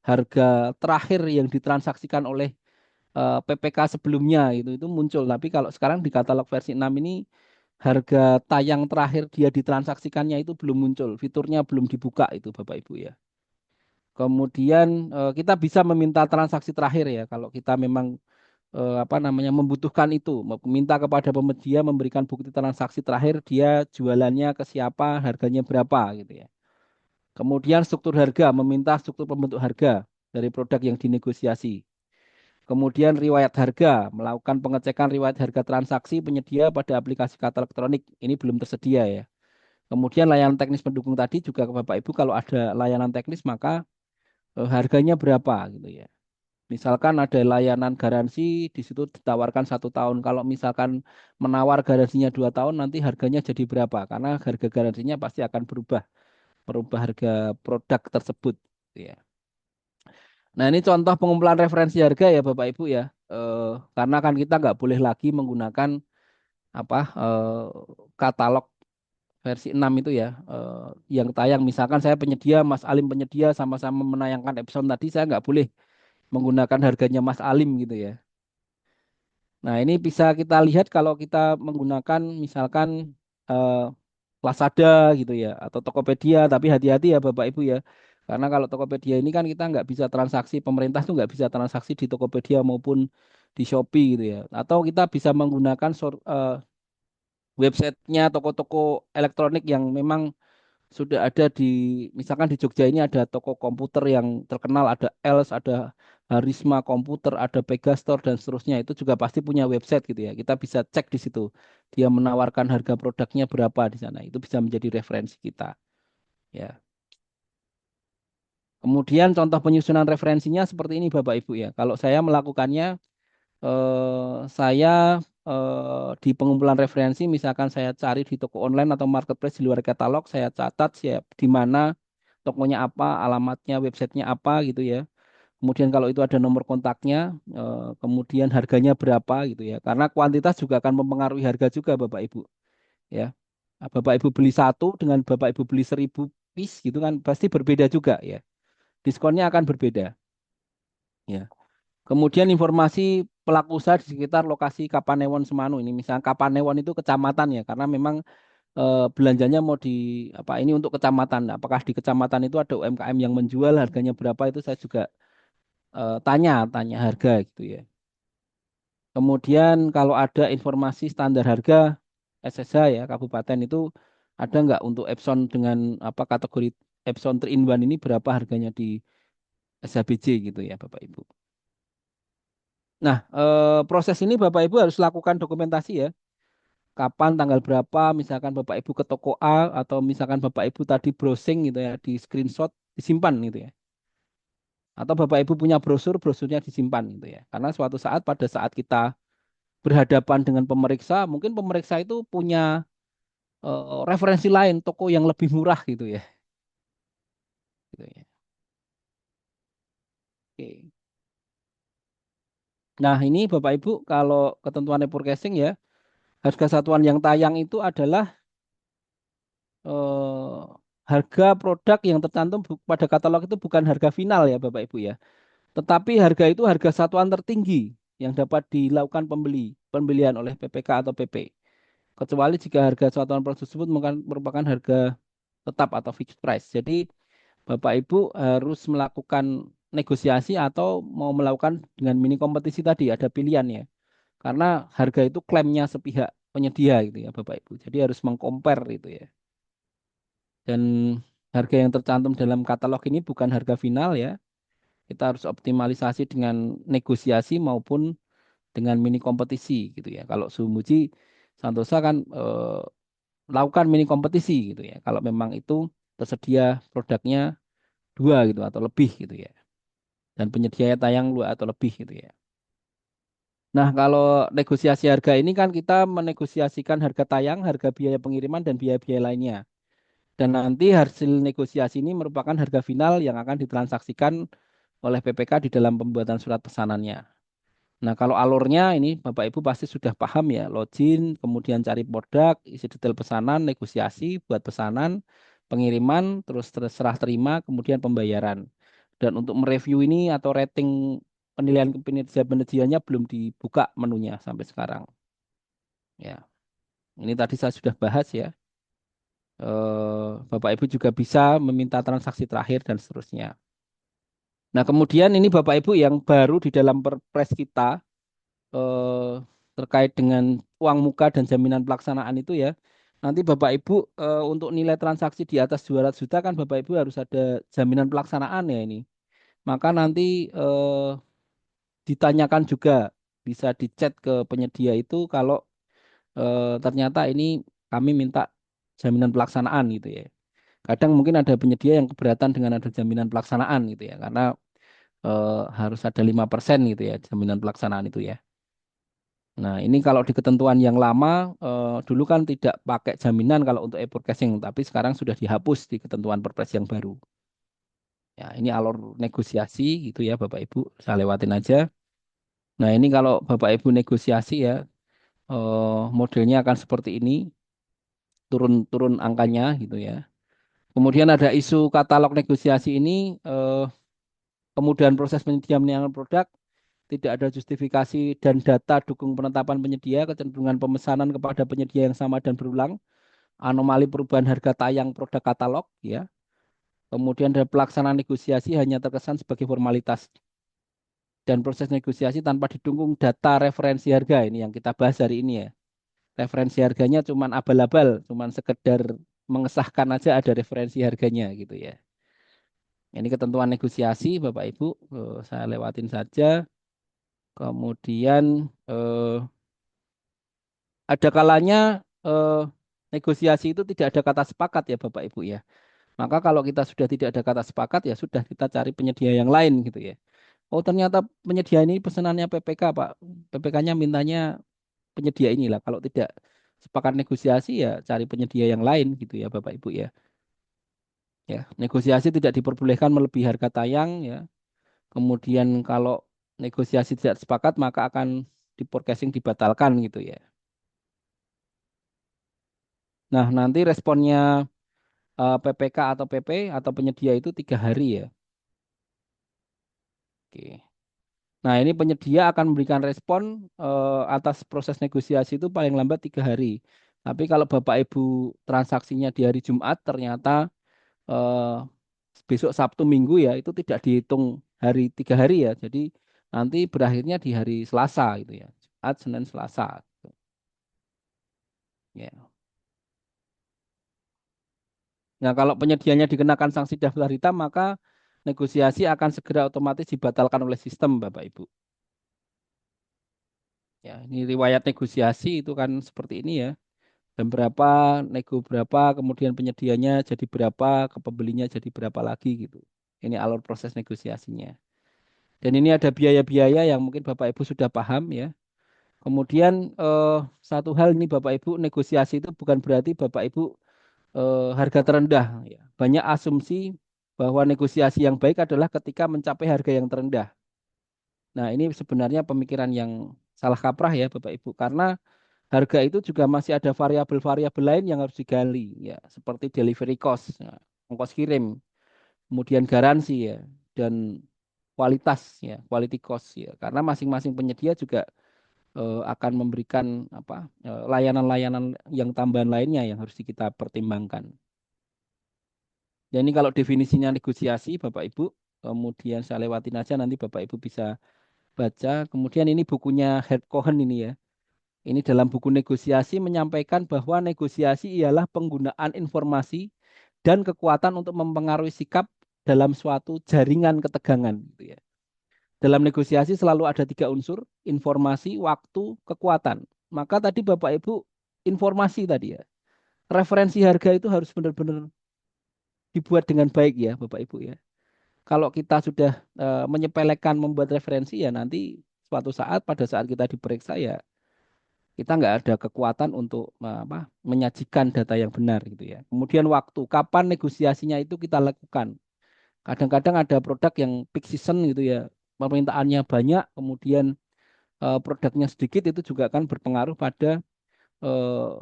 harga terakhir yang ditransaksikan oleh PPK sebelumnya itu muncul. Tapi kalau sekarang di katalog versi 6 ini harga tayang terakhir dia ditransaksikannya itu belum muncul. Fiturnya belum dibuka itu Bapak Ibu ya. Kemudian kita bisa meminta transaksi terakhir ya kalau kita memang apa namanya membutuhkan itu, meminta kepada penyedia memberikan bukti transaksi terakhir dia jualannya ke siapa, harganya berapa gitu ya. Kemudian struktur harga, meminta struktur pembentuk harga dari produk yang dinegosiasi. Kemudian riwayat harga, melakukan pengecekan riwayat harga transaksi penyedia pada aplikasi kata elektronik. Ini belum tersedia ya. Kemudian layanan teknis pendukung tadi juga ke Bapak Ibu kalau ada layanan teknis maka harganya berapa gitu ya. Misalkan ada layanan garansi, di situ ditawarkan 1 tahun. Kalau misalkan menawar garansinya 2 tahun, nanti harganya jadi berapa? Karena harga garansinya pasti akan berubah, merubah harga produk tersebut. Ya. Nah ini contoh pengumpulan referensi harga ya Bapak Ibu ya. Karena kan kita nggak boleh lagi menggunakan apa katalog versi 6 itu ya, yang tayang. Misalkan saya penyedia, Mas Alim penyedia, sama-sama menayangkan episode tadi, saya nggak boleh menggunakan harganya Mas Alim gitu ya. Nah, ini bisa kita lihat kalau kita menggunakan misalkan eh, Lazada gitu ya, atau Tokopedia, tapi hati-hati ya Bapak Ibu ya. Karena kalau Tokopedia ini kan kita nggak bisa transaksi, pemerintah tuh nggak bisa transaksi di Tokopedia maupun di Shopee gitu ya. Atau kita bisa menggunakan websitenya toko-toko elektronik yang memang sudah ada di, misalkan di Jogja ini ada toko komputer yang terkenal, ada Els, ada Harisma Komputer, ada Megastore dan seterusnya. Itu juga pasti punya website gitu ya. Kita bisa cek di situ. Dia menawarkan harga produknya berapa di sana. Itu bisa menjadi referensi kita. Ya. Kemudian contoh penyusunan referensinya seperti ini Bapak Ibu ya. Kalau saya melakukannya, saya di pengumpulan referensi, misalkan saya cari di toko online atau marketplace di luar katalog, saya catat siap di mana tokonya apa, alamatnya, websitenya apa gitu ya. Kemudian kalau itu ada nomor kontaknya, kemudian harganya berapa gitu ya. Karena kuantitas juga akan mempengaruhi harga juga Bapak Ibu ya. Nah, Bapak Ibu beli satu dengan Bapak Ibu beli 1.000 piece gitu kan pasti berbeda juga ya. Diskonnya akan berbeda ya. Kemudian informasi pelaku usaha di sekitar lokasi Kapanewon Semanu ini. Misalnya Kapanewon itu kecamatan ya, karena memang belanjanya mau di apa ini untuk kecamatan. Apakah di kecamatan itu ada UMKM yang menjual harganya berapa itu saya juga tanya harga gitu ya. Kemudian kalau ada informasi standar harga SSH ya kabupaten itu ada nggak untuk Epson dengan apa kategori Epson 3 in 1 ini berapa harganya di SHBJ gitu ya Bapak Ibu. Nah, proses ini Bapak Ibu harus lakukan dokumentasi ya. Kapan, tanggal berapa, misalkan Bapak Ibu ke toko A atau misalkan Bapak Ibu tadi browsing gitu ya, di screenshot, disimpan gitu ya. Atau Bapak Ibu punya brosur, brosurnya disimpan gitu ya. Karena suatu saat pada saat kita berhadapan dengan pemeriksa, mungkin pemeriksa itu punya referensi lain, toko yang lebih murah gitu ya. Gitu ya. Oke. Nah, ini Bapak Ibu kalau ketentuan e-forecasting ya, harga satuan yang tayang itu adalah eh, harga produk yang tercantum pada katalog itu bukan harga final ya Bapak Ibu ya. Tetapi harga itu harga satuan tertinggi yang dapat dilakukan pembelian oleh PPK atau PP. Kecuali jika harga satuan produk tersebut merupakan harga tetap atau fixed price. Jadi Bapak Ibu harus melakukan negosiasi atau mau melakukan dengan mini kompetisi tadi ada pilihan ya. Karena harga itu klaimnya sepihak penyedia gitu ya Bapak Ibu. Jadi harus mengcompare itu ya. Dan harga yang tercantum dalam katalog ini bukan harga final ya. Kita harus optimalisasi dengan negosiasi maupun dengan mini kompetisi gitu ya. Kalau Sumuji Santosa kan lakukan mini kompetisi gitu ya. Kalau memang itu tersedia produknya dua gitu atau lebih gitu ya. Dan penyedia tayang dua atau lebih gitu ya. Nah, kalau negosiasi harga ini kan kita menegosiasikan harga tayang, harga biaya pengiriman, dan biaya-biaya lainnya. Dan nanti hasil negosiasi ini merupakan harga final yang akan ditransaksikan oleh PPK di dalam pembuatan surat pesanannya. Nah, kalau alurnya ini Bapak Ibu pasti sudah paham ya, login, kemudian cari produk, isi detail pesanan, negosiasi buat pesanan, pengiriman, terus serah terima, kemudian pembayaran. Dan untuk mereview ini atau rating penilaian kinerja-kinerjanya belum dibuka menunya sampai sekarang. Ya, ini tadi saya sudah bahas ya. Bapak Ibu juga bisa meminta transaksi terakhir dan seterusnya. Nah, kemudian ini Bapak Ibu yang baru di dalam perpres kita eh, terkait dengan uang muka dan jaminan pelaksanaan itu ya. Nanti Bapak Ibu untuk nilai transaksi di atas 200 juta kan Bapak Ibu harus ada jaminan pelaksanaan ya ini. Maka nanti ditanyakan juga bisa dichat ke penyedia itu kalau ternyata ini kami minta jaminan pelaksanaan gitu ya. Kadang mungkin ada penyedia yang keberatan dengan ada jaminan pelaksanaan gitu ya, karena harus ada 5% gitu ya jaminan pelaksanaan itu ya. Nah, ini kalau di ketentuan yang lama, dulu kan tidak pakai jaminan kalau untuk e-forecasting, tapi sekarang sudah dihapus di ketentuan Perpres yang baru. Ya, ini alur negosiasi gitu ya Bapak Ibu, saya lewatin aja. Nah, ini kalau Bapak Ibu negosiasi ya, modelnya akan seperti ini, turun-turun angkanya gitu ya. Kemudian ada isu katalog negosiasi ini, kemudian proses penyediaan produk, tidak ada justifikasi dan data dukung penetapan penyedia, kecenderungan pemesanan kepada penyedia yang sama dan berulang, anomali perubahan harga tayang produk katalog, ya. Kemudian ada pelaksanaan negosiasi hanya terkesan sebagai formalitas dan proses negosiasi tanpa didukung data referensi harga ini yang kita bahas hari ini ya. Referensi harganya cuman abal-abal, cuman sekedar mengesahkan aja ada referensi harganya gitu ya. Ini ketentuan negosiasi Bapak Ibu, saya lewatin saja. Kemudian ada kalanya eh, negosiasi itu tidak ada kata sepakat ya Bapak Ibu ya. Maka kalau kita sudah tidak ada kata sepakat ya sudah kita cari penyedia yang lain gitu ya. Oh ternyata penyedia ini pesanannya PPK Pak. PPK-nya mintanya penyedia inilah. Kalau tidak sepakat negosiasi ya cari penyedia yang lain gitu ya Bapak Ibu ya. Ya, negosiasi tidak diperbolehkan melebihi harga tayang ya. Kemudian kalau negosiasi tidak sepakat maka akan di forecasting dibatalkan gitu ya. Nah, nanti responnya PPK atau PP atau penyedia itu 3 hari ya. Oke. Nah, ini penyedia akan memberikan respon atas proses negosiasi itu paling lambat 3 hari. Tapi kalau Bapak Ibu transaksinya di hari Jumat, ternyata eh, besok Sabtu Minggu ya, itu tidak dihitung 3 hari ya. Jadi nanti berakhirnya di hari Selasa gitu ya. Jumat, Senin, Selasa. Gitu. Ya. Nah, kalau penyedianya dikenakan sanksi daftar hitam, maka negosiasi akan segera otomatis dibatalkan oleh sistem, Bapak Ibu. Ya, ini riwayat negosiasi itu kan seperti ini ya. Dan berapa, nego berapa, kemudian penyedianya jadi berapa, ke pembelinya jadi berapa lagi gitu. Ini alur proses negosiasinya. Dan ini ada biaya-biaya yang mungkin Bapak Ibu sudah paham ya. Kemudian satu hal ini Bapak Ibu, negosiasi itu bukan berarti Bapak Ibu harga terendah ya. Banyak asumsi bahwa negosiasi yang baik adalah ketika mencapai harga yang terendah. Nah, ini sebenarnya pemikiran yang salah kaprah ya Bapak Ibu, karena harga itu juga masih ada variabel-variabel lain yang harus digali ya, seperti delivery cost, ya, ongkos kirim, kemudian garansi ya, dan kualitas ya, quality cost ya. Karena masing-masing penyedia juga akan memberikan apa layanan-layanan yang tambahan lainnya yang harus kita pertimbangkan. Ya ini kalau definisinya negosiasi Bapak Ibu, kemudian saya lewatin aja nanti Bapak Ibu bisa baca. Kemudian ini bukunya Herb Cohen ini ya. Ini dalam buku negosiasi menyampaikan bahwa negosiasi ialah penggunaan informasi dan kekuatan untuk mempengaruhi sikap dalam suatu jaringan ketegangan. Gitu ya. Dalam negosiasi selalu ada tiga unsur, informasi, waktu, kekuatan. Maka tadi Bapak Ibu, informasi tadi ya. Referensi harga itu harus benar-benar dibuat dengan baik ya Bapak Ibu ya. Kalau kita sudah menyepelekan membuat referensi ya nanti suatu saat pada saat kita diperiksa ya kita nggak ada kekuatan untuk apa, menyajikan data yang benar gitu ya. Kemudian waktu, kapan negosiasinya itu kita lakukan. Kadang-kadang ada produk yang peak season gitu ya, permintaannya banyak, kemudian produknya sedikit itu juga akan berpengaruh pada eh,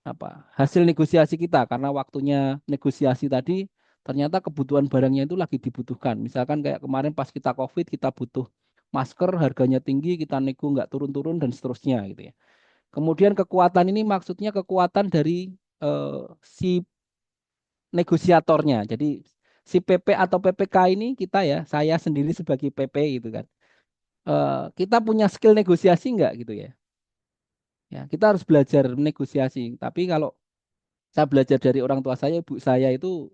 apa hasil negosiasi kita karena waktunya negosiasi tadi ternyata kebutuhan barangnya itu lagi dibutuhkan. Misalkan kayak kemarin pas kita COVID kita butuh masker harganya tinggi kita nego nggak turun-turun dan seterusnya gitu ya. Kemudian kekuatan ini maksudnya kekuatan dari si negosiatornya. Jadi si PP atau PPK ini kita ya, saya sendiri sebagai PP gitu kan. Kita punya skill negosiasi nggak gitu ya. Ya, kita harus belajar negosiasi. Tapi kalau saya belajar dari orang tua saya, ibu saya itu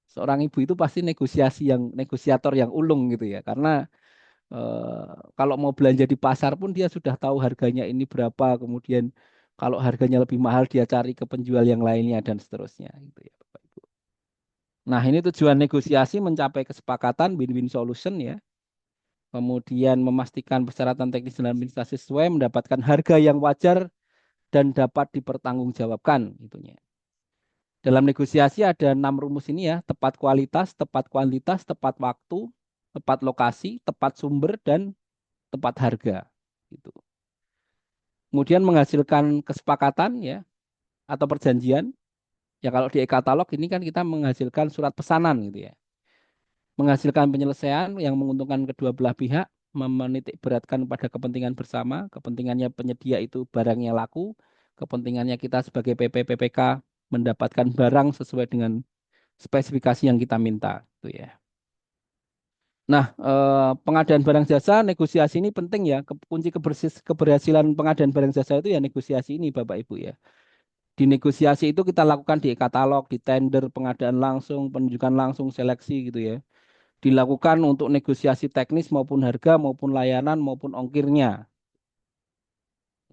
seorang ibu itu pasti negosiator yang ulung gitu ya. Karena kalau mau belanja di pasar pun dia sudah tahu harganya ini berapa, kemudian kalau harganya lebih mahal dia cari ke penjual yang lainnya dan seterusnya gitu ya Bapak Ibu. Nah, ini tujuan negosiasi mencapai kesepakatan win-win solution ya. Kemudian memastikan persyaratan teknis dan administrasi sesuai, mendapatkan harga yang wajar dan dapat dipertanggungjawabkan itunya. Dalam negosiasi ada 6 rumus ini ya, tepat kualitas, tepat kuantitas, tepat waktu, tepat lokasi, tepat sumber, dan tepat harga. Gitu. Kemudian menghasilkan kesepakatan ya atau perjanjian. Ya kalau di e-katalog ini kan kita menghasilkan surat pesanan gitu ya. Menghasilkan penyelesaian yang menguntungkan kedua belah pihak, menitik beratkan pada kepentingan bersama, kepentingannya penyedia itu barangnya laku, kepentingannya kita sebagai PP PPK mendapatkan barang sesuai dengan spesifikasi yang kita minta gitu ya. Nah, pengadaan barang jasa, negosiasi ini penting ya. Kunci keberhasilan pengadaan barang jasa itu ya negosiasi ini, Bapak Ibu ya. Di negosiasi itu kita lakukan di katalog, di tender, pengadaan langsung, penunjukan langsung, seleksi gitu ya. Dilakukan untuk negosiasi teknis maupun harga, maupun layanan, maupun ongkirnya.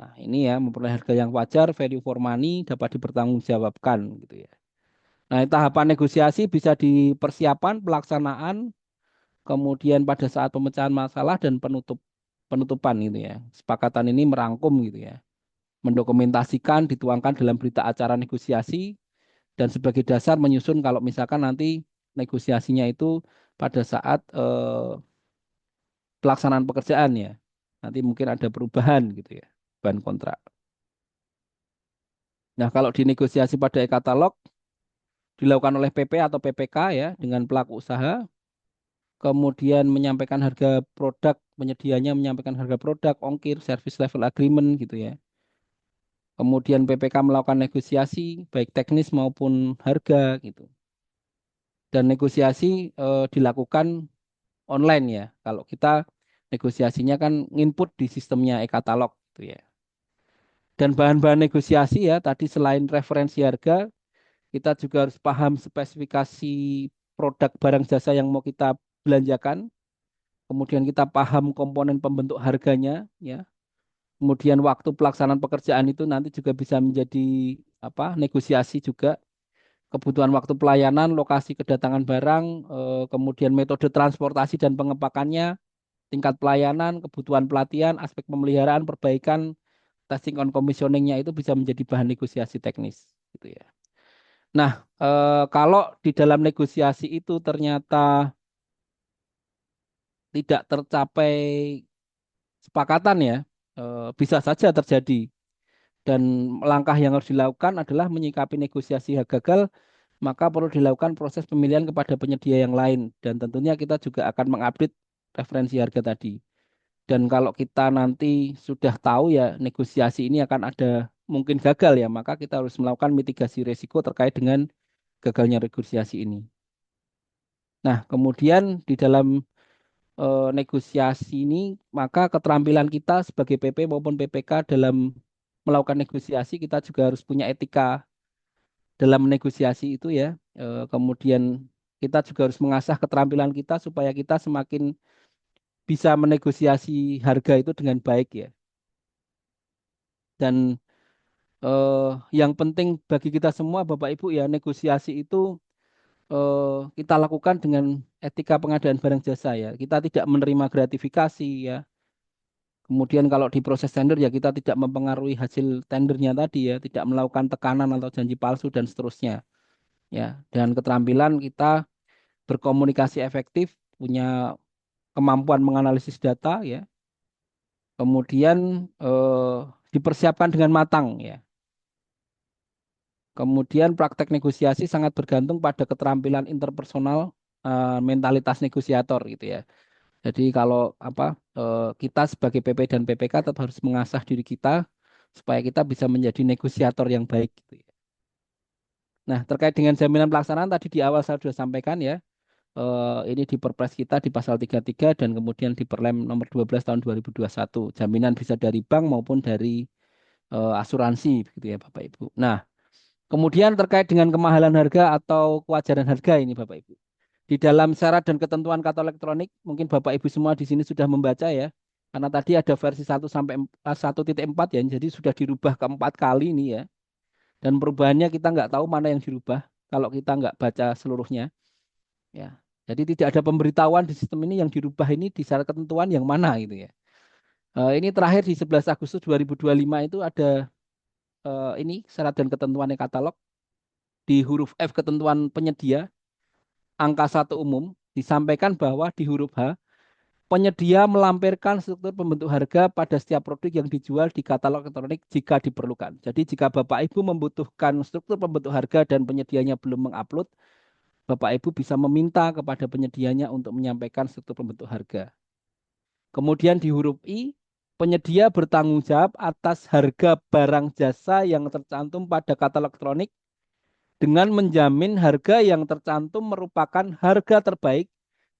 Nah, ini ya, memperoleh harga yang wajar, value for money, dapat dipertanggungjawabkan gitu ya. Nah, tahapan negosiasi bisa di persiapan, pelaksanaan, kemudian pada saat pemecahan masalah dan penutupan gitu ya. Kesepakatan ini merangkum gitu ya. Mendokumentasikan, dituangkan dalam berita acara negosiasi dan sebagai dasar menyusun kalau misalkan nanti negosiasinya itu pada saat pelaksanaan pekerjaan ya. Nanti mungkin ada perubahan gitu ya, bahan kontrak. Nah, kalau di negosiasi pada e-katalog dilakukan oleh PP atau PPK ya dengan pelaku usaha, kemudian menyampaikan harga produk, penyedianya menyampaikan harga produk, ongkir, service level agreement gitu ya. Kemudian PPK melakukan negosiasi baik teknis maupun harga gitu. Dan negosiasi dilakukan online ya. Kalau kita negosiasinya kan input di sistemnya e-katalog gitu ya. Dan bahan-bahan negosiasi ya, tadi selain referensi harga, kita juga harus paham spesifikasi produk barang jasa yang mau kita belanjakan. Kemudian kita paham komponen pembentuk harganya ya. Kemudian waktu pelaksanaan pekerjaan itu nanti juga bisa menjadi apa? Negosiasi juga kebutuhan waktu pelayanan, lokasi kedatangan barang, kemudian metode transportasi dan pengepakannya, tingkat pelayanan, kebutuhan pelatihan, aspek pemeliharaan, perbaikan, testing on commissioningnya itu bisa menjadi bahan negosiasi teknis gitu ya. Nah, kalau di dalam negosiasi itu ternyata tidak tercapai kesepakatan ya, bisa saja terjadi. Dan langkah yang harus dilakukan adalah menyikapi negosiasi yang gagal, maka perlu dilakukan proses pemilihan kepada penyedia yang lain. Dan tentunya kita juga akan mengupdate referensi harga tadi. Dan kalau kita nanti sudah tahu ya negosiasi ini akan ada mungkin gagal ya, maka kita harus melakukan mitigasi risiko terkait dengan gagalnya negosiasi ini. Nah, kemudian di dalam negosiasi ini, maka keterampilan kita sebagai PP maupun PPK dalam melakukan negosiasi, kita juga harus punya etika dalam negosiasi itu ya. Kemudian kita juga harus mengasah keterampilan kita supaya kita semakin bisa menegosiasi harga itu dengan baik ya. Dan yang penting bagi kita semua, Bapak Ibu ya, negosiasi itu kita lakukan dengan etika pengadaan barang jasa ya. Kita tidak menerima gratifikasi ya. Kemudian kalau di proses tender ya kita tidak mempengaruhi hasil tendernya tadi ya, tidak melakukan tekanan atau janji palsu dan seterusnya. Ya, dengan keterampilan kita berkomunikasi efektif, punya kemampuan menganalisis data ya. Kemudian dipersiapkan dengan matang ya. Kemudian praktek negosiasi sangat bergantung pada keterampilan interpersonal, mentalitas negosiator gitu ya. Jadi kalau apa kita sebagai PP dan PPK tetap harus mengasah diri kita supaya kita bisa menjadi negosiator yang baik gitu ya. Nah, terkait dengan jaminan pelaksanaan tadi di awal saya sudah sampaikan ya, ini di Perpres kita di pasal 33 dan kemudian di Perlem nomor 12 tahun 2021. Jaminan bisa dari bank maupun dari asuransi begitu ya Bapak Ibu. Nah, kemudian terkait dengan kemahalan harga atau kewajaran harga ini Bapak Ibu. Di dalam syarat dan ketentuan kata elektronik, mungkin Bapak Ibu semua di sini sudah membaca ya. Karena tadi ada versi 1 ya, jadi sudah dirubah keempat kali ini ya. Dan perubahannya kita nggak tahu mana yang dirubah kalau kita nggak baca seluruhnya. Ya. Jadi tidak ada pemberitahuan di sistem ini yang dirubah ini di syarat ketentuan yang mana gitu ya. Ini terakhir di 11 Agustus 2025 itu ada ini syarat dan ketentuannya katalog di huruf F ketentuan penyedia angka 1 umum disampaikan bahwa di huruf H penyedia melampirkan struktur pembentuk harga pada setiap produk yang dijual di katalog elektronik jika diperlukan. Jadi jika Bapak Ibu membutuhkan struktur pembentuk harga dan penyedianya belum mengupload, Bapak Ibu bisa meminta kepada penyedianya untuk menyampaikan struktur pembentuk harga. Kemudian di huruf I, penyedia bertanggung jawab atas harga barang jasa yang tercantum pada katalog elektronik dengan menjamin harga yang tercantum merupakan harga terbaik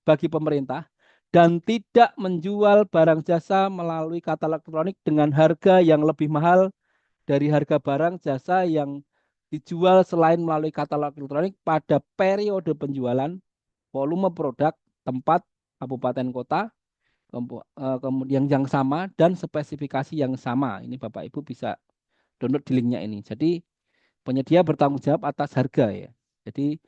bagi pemerintah dan tidak menjual barang jasa melalui katalog elektronik dengan harga yang lebih mahal dari harga barang jasa yang dijual selain melalui katalog elektronik pada periode penjualan, volume produk, tempat, kabupaten kota, kemudian yang sama dan spesifikasi yang sama. Ini Bapak Ibu bisa download di linknya ini. Jadi penyedia bertanggung jawab atas harga ya. Jadi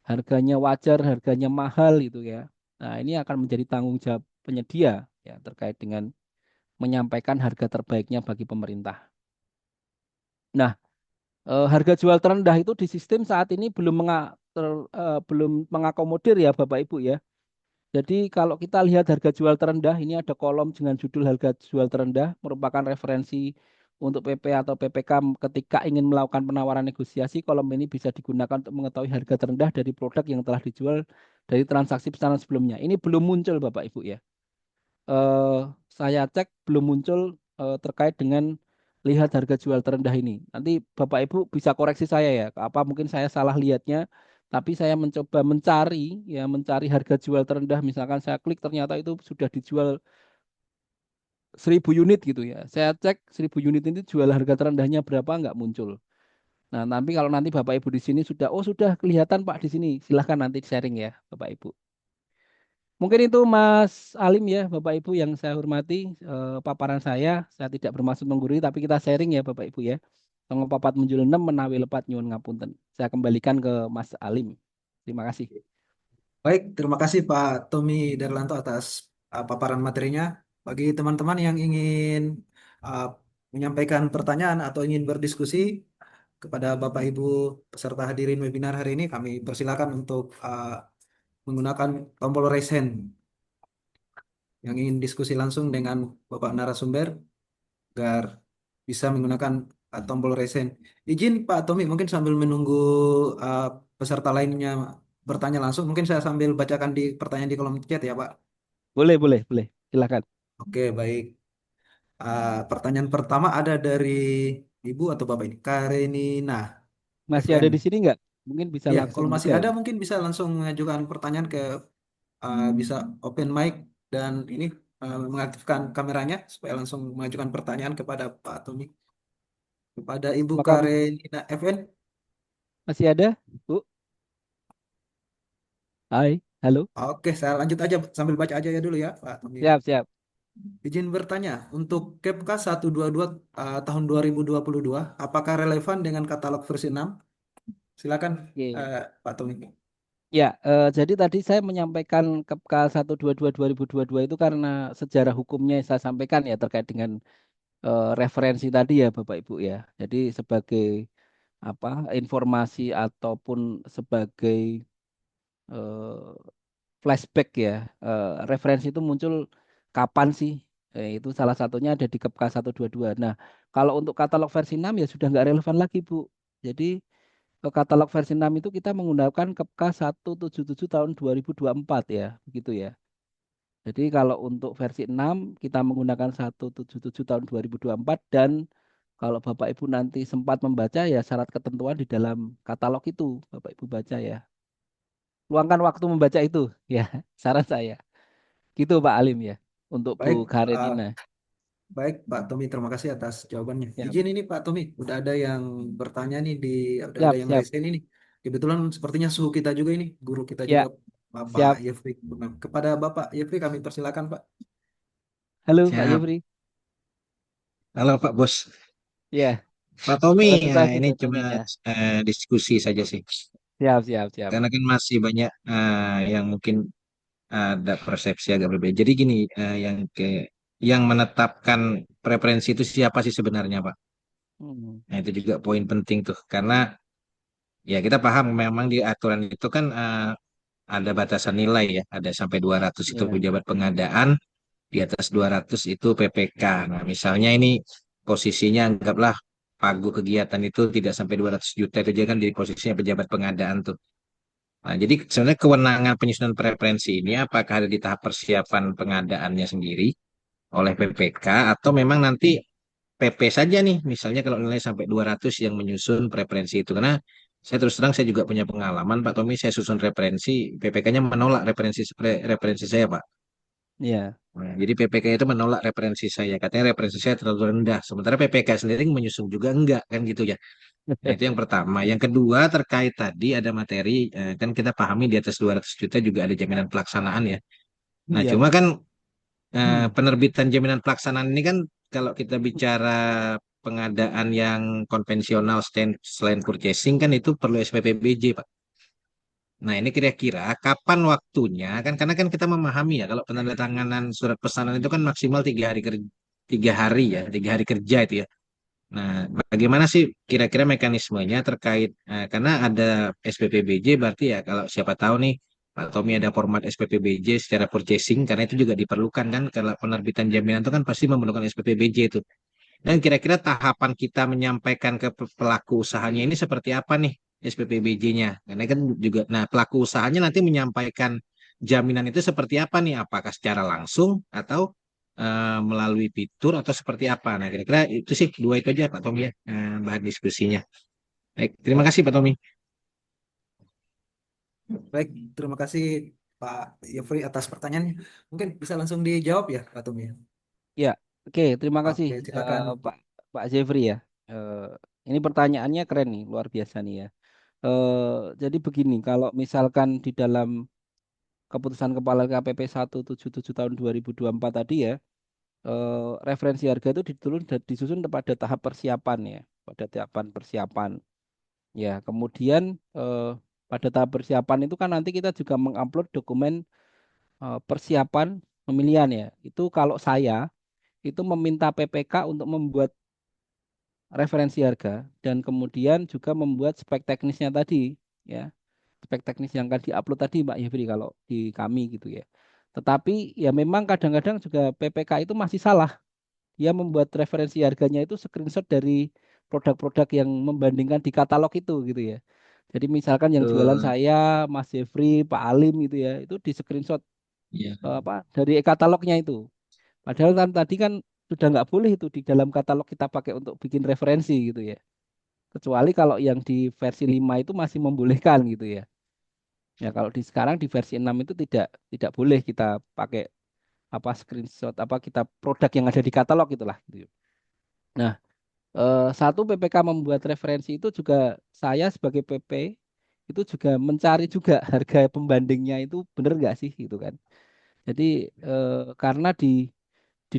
harganya wajar, harganya mahal gitu ya. Nah, ini akan menjadi tanggung jawab penyedia ya terkait dengan menyampaikan harga terbaiknya bagi pemerintah. Nah, harga jual terendah itu di sistem saat ini belum mengakomodir ya Bapak Ibu ya. Jadi kalau kita lihat harga jual terendah, ini ada kolom dengan judul harga jual terendah, merupakan referensi untuk PP atau PPK ketika ingin melakukan penawaran negosiasi. Kolom ini bisa digunakan untuk mengetahui harga terendah dari produk yang telah dijual dari transaksi pesanan sebelumnya. Ini belum muncul Bapak Ibu ya. eh, saya cek belum muncul terkait dengan lihat harga jual terendah ini. Nanti Bapak Ibu bisa koreksi saya ya, apa mungkin saya salah lihatnya, tapi saya mencoba mencari harga jual terendah, misalkan saya klik ternyata itu sudah dijual 1.000 unit gitu ya. Saya cek 1.000 unit ini jual harga terendahnya berapa nggak muncul. Nah, tapi kalau nanti Bapak Ibu di sini sudah, oh sudah kelihatan Pak di sini, silahkan nanti sharing ya Bapak Ibu. Mungkin itu Mas Alim ya, Bapak Ibu yang saya hormati, paparan saya tidak bermaksud menggurui, tapi kita sharing ya Bapak Ibu ya. Tonggo papat munjul 6 menawi lepat nyuwun ngapunten. Saya kembalikan ke Mas Alim. Terima kasih. Baik, terima kasih Pak Tommy Darlanto atas paparan materinya. Bagi teman-teman yang ingin uh, menyampaikan pertanyaan atau ingin berdiskusi kepada Bapak Ibu peserta hadirin webinar hari ini, kami persilakan untuk menggunakan tombol raise hand. Yang ingin diskusi langsung dengan Bapak narasumber agar bisa menggunakan tombol raise hand. Izin Pak Tommy, mungkin sambil menunggu uh, peserta lainnya bertanya langsung, mungkin saya sambil bacakan di pertanyaan di kolom chat ya Pak. Boleh, boleh, boleh. Silakan. Oke, baik. Pertanyaan pertama ada dari Ibu atau Bapak ini, Karenina Masih ada FN. di sini nggak? Mungkin bisa Ya, langsung kalau masih buka ada ini. mungkin bisa langsung mengajukan pertanyaan ke bisa open mic dan ini mengaktifkan kameranya supaya langsung mengajukan pertanyaan kepada Pak Tommy. Kepada Ibu Apakah Karenina FN. masih ada, Bu? Hai, halo. Oke, saya lanjut aja sambil baca aja ya dulu ya, Pak Tommy. Siap, siap. Izin bertanya, untuk Kepka 122 tahun 2022, apakah relevan dengan katalog versi 6? Silakan, Oke. Pak Tommy. Ya, jadi tadi saya menyampaikan KPK 122 2022 itu karena sejarah hukumnya yang saya sampaikan ya terkait dengan referensi tadi ya Bapak Ibu ya. Jadi sebagai apa informasi ataupun sebagai eh, flashback ya, referensi itu muncul kapan sih? Itu salah satunya ada di KPK 122. Nah, kalau untuk katalog versi 6 ya sudah nggak relevan lagi Bu. Jadi katalog versi 6 itu kita menggunakan KPK 177 tahun 2024 ya, begitu ya. Jadi kalau untuk versi 6 kita menggunakan 177 tahun 2024 dan kalau Bapak Ibu nanti sempat membaca ya syarat ketentuan di dalam katalog itu Bapak Ibu baca ya. Luangkan waktu membaca itu ya, saran saya. Gitu Pak Alim ya untuk Bu Baik, Karenina. baik Pak Tommy, terima kasih atas jawabannya. Siap, Izin ini Pak Tommy, udah ada yang bertanya nih udah ada siap, yang siap. raise hand ini. Kebetulan sepertinya suhu kita juga ini, guru kita juga Ya, Bapak siap. Yefri. Kepada Bapak Yefri kami persilakan Pak. Halo Pak Siap. Jeffrey. Halo Pak Bos. Ya, Pak Tommy, terima kasih ini cuma pertanyaannya. diskusi saja sih. Siap, siap, siap. Karena kan masih banyak yang mungkin ada persepsi agak berbeda. Jadi gini, yang menetapkan preferensi itu siapa sih sebenarnya, Pak? Hmm, Nah, itu juga poin penting tuh. Karena ya kita paham memang di aturan itu kan ada batasan nilai ya. Ada sampai 200 itu ya, pejabat pengadaan, di atas 200 itu PPK. Nah, misalnya ini posisinya anggaplah pagu kegiatan itu tidak sampai 200 juta itu dia kan di posisinya pejabat pengadaan tuh. Nah, jadi sebenarnya kewenangan penyusunan preferensi ini apakah ada di tahap persiapan pengadaannya sendiri oleh PPK atau memang nanti PP saja nih, misalnya kalau nilai sampai 200 yang menyusun preferensi itu. Karena saya terus terang saya juga punya pengalaman, Pak Tommy, saya susun referensi, PPK-nya menolak referensi saya, Pak. ya. Nah, jadi PPK itu menolak referensi saya. Katanya referensi saya terlalu rendah. Sementara PPK sendiri menyusun juga enggak kan gitu ya. Nah, itu yang pertama. Yang kedua terkait tadi ada materi kan kita pahami di atas 200 juta juga ada jaminan pelaksanaan ya. Nah, Iya. cuma kan penerbitan jaminan pelaksanaan ini kan kalau kita bicara pengadaan yang konvensional selain purchasing kan itu perlu SPPBJ, Pak. Nah, ini kira-kira kapan waktunya kan karena kan kita memahami ya kalau penandatanganan surat pesanan itu kan maksimal 3 hari 3 hari ya 3 hari kerja itu ya. Nah, bagaimana sih kira-kira mekanismenya terkait karena ada SPPBJ berarti ya kalau siapa tahu nih Pak Tommy ada format SPPBJ secara purchasing karena itu juga diperlukan kan kalau penerbitan jaminan itu kan pasti memerlukan SPPBJ itu. Dan kira-kira tahapan kita menyampaikan ke pelaku usahanya ini seperti apa nih SPPBJ-nya? Karena kan juga, nah pelaku usahanya nanti menyampaikan jaminan itu seperti apa nih? Apakah secara langsung atau melalui fitur atau seperti apa? Nah kira-kira itu sih dua itu aja Pak Tommy ya bahan diskusinya. Baik, terima Ya, kasih Pak Tommy. Baik, terima kasih Pak Yefri atas pertanyaannya. Mungkin bisa langsung dijawab ya Pak Tommy. ya. Oke, terima kasih Oke, silakan. Pak Pak Jeffrey ya. Eh, ini pertanyaannya keren nih, luar biasa nih ya. Jadi begini, kalau misalkan di dalam keputusan Kepala KPP 177 tahun 2024 tadi ya, referensi harga itu disusun pada tahap persiapan ya, pada tahapan persiapan. Ya, kemudian pada tahap persiapan itu kan nanti kita juga mengupload dokumen persiapan pemilihan ya. Itu kalau saya itu meminta PPK untuk membuat referensi harga dan kemudian juga membuat spek teknisnya tadi ya. Spek teknis yang akan diupload tadi Mbak Yefri kalau di kami gitu ya. Tetapi ya memang kadang-kadang juga PPK itu masih salah. Dia membuat referensi harganya itu screenshot dari produk-produk yang membandingkan di katalog itu gitu ya. Jadi misalkan yang jualan Betul. saya, Mas Jeffrey, Pak Alim gitu ya, itu di screenshot Iya. apa dari katalognya itu. Padahal kan tadi kan sudah nggak boleh itu di dalam katalog kita pakai untuk bikin referensi gitu ya. Kecuali kalau yang di versi 5 itu masih membolehkan gitu ya. Ya kalau di sekarang di versi 6 itu tidak boleh kita pakai apa screenshot apa kita produk yang ada di katalog itulah gitu. Nah, satu PPK membuat referensi itu juga saya sebagai PP itu juga mencari juga harga pembandingnya itu benar nggak sih gitu kan. Jadi karena di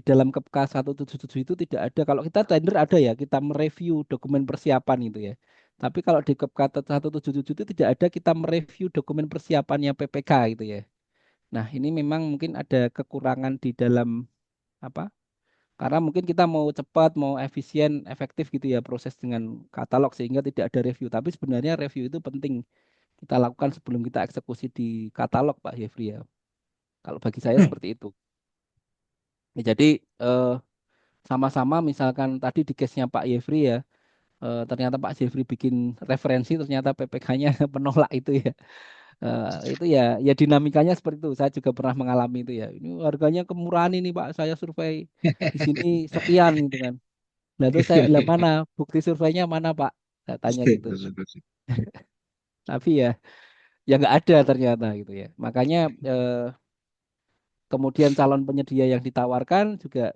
dalam KPK 177 itu tidak ada kalau kita tender ada ya kita mereview dokumen persiapan itu ya. Tapi kalau di KPK 177 itu tidak ada kita mereview dokumen persiapannya PPK gitu ya. Nah, ini memang mungkin ada kekurangan di dalam apa? Karena mungkin kita mau cepat, mau efisien, efektif gitu ya proses dengan katalog sehingga tidak ada review. Tapi sebenarnya review itu penting kita lakukan sebelum kita eksekusi di katalog, Pak Yefri ya. Kalau bagi saya seperti itu. Ya, jadi eh, sama-sama misalkan tadi di case-nya Pak Yefri ya, ternyata Pak Yefri bikin referensi, ternyata PPK-nya menolak itu ya. Itu ya, ya dinamikanya seperti itu. Saya juga pernah mengalami itu ya. Ini harganya kemurahan ini Pak. Saya survei di sini sekian gitu kan. Nah terus saya, lah mana bukti surveinya mana Pak? Saya tanya gitu. Tapi ya, ya nggak ada ternyata gitu ya. Makanya kemudian calon penyedia yang ditawarkan juga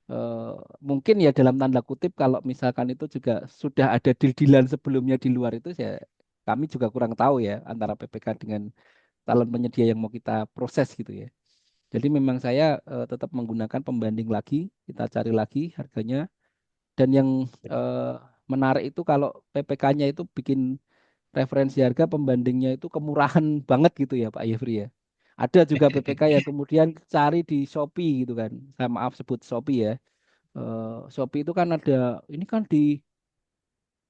eh, mungkin ya dalam tanda kutip kalau misalkan itu juga sudah ada deal-dealan sebelumnya di luar itu ya kami juga kurang tahu ya antara PPK dengan calon penyedia yang mau kita proses gitu ya. Jadi memang saya tetap menggunakan pembanding lagi, kita cari lagi harganya. Dan yang eh, menarik itu kalau PPK-nya itu bikin referensi harga pembandingnya itu kemurahan banget gitu ya Pak Yefri ya. Ada juga PPK yang kemudian cari di Shopee gitu kan. Saya maaf sebut Shopee ya. Shopee itu kan ada, ini kan di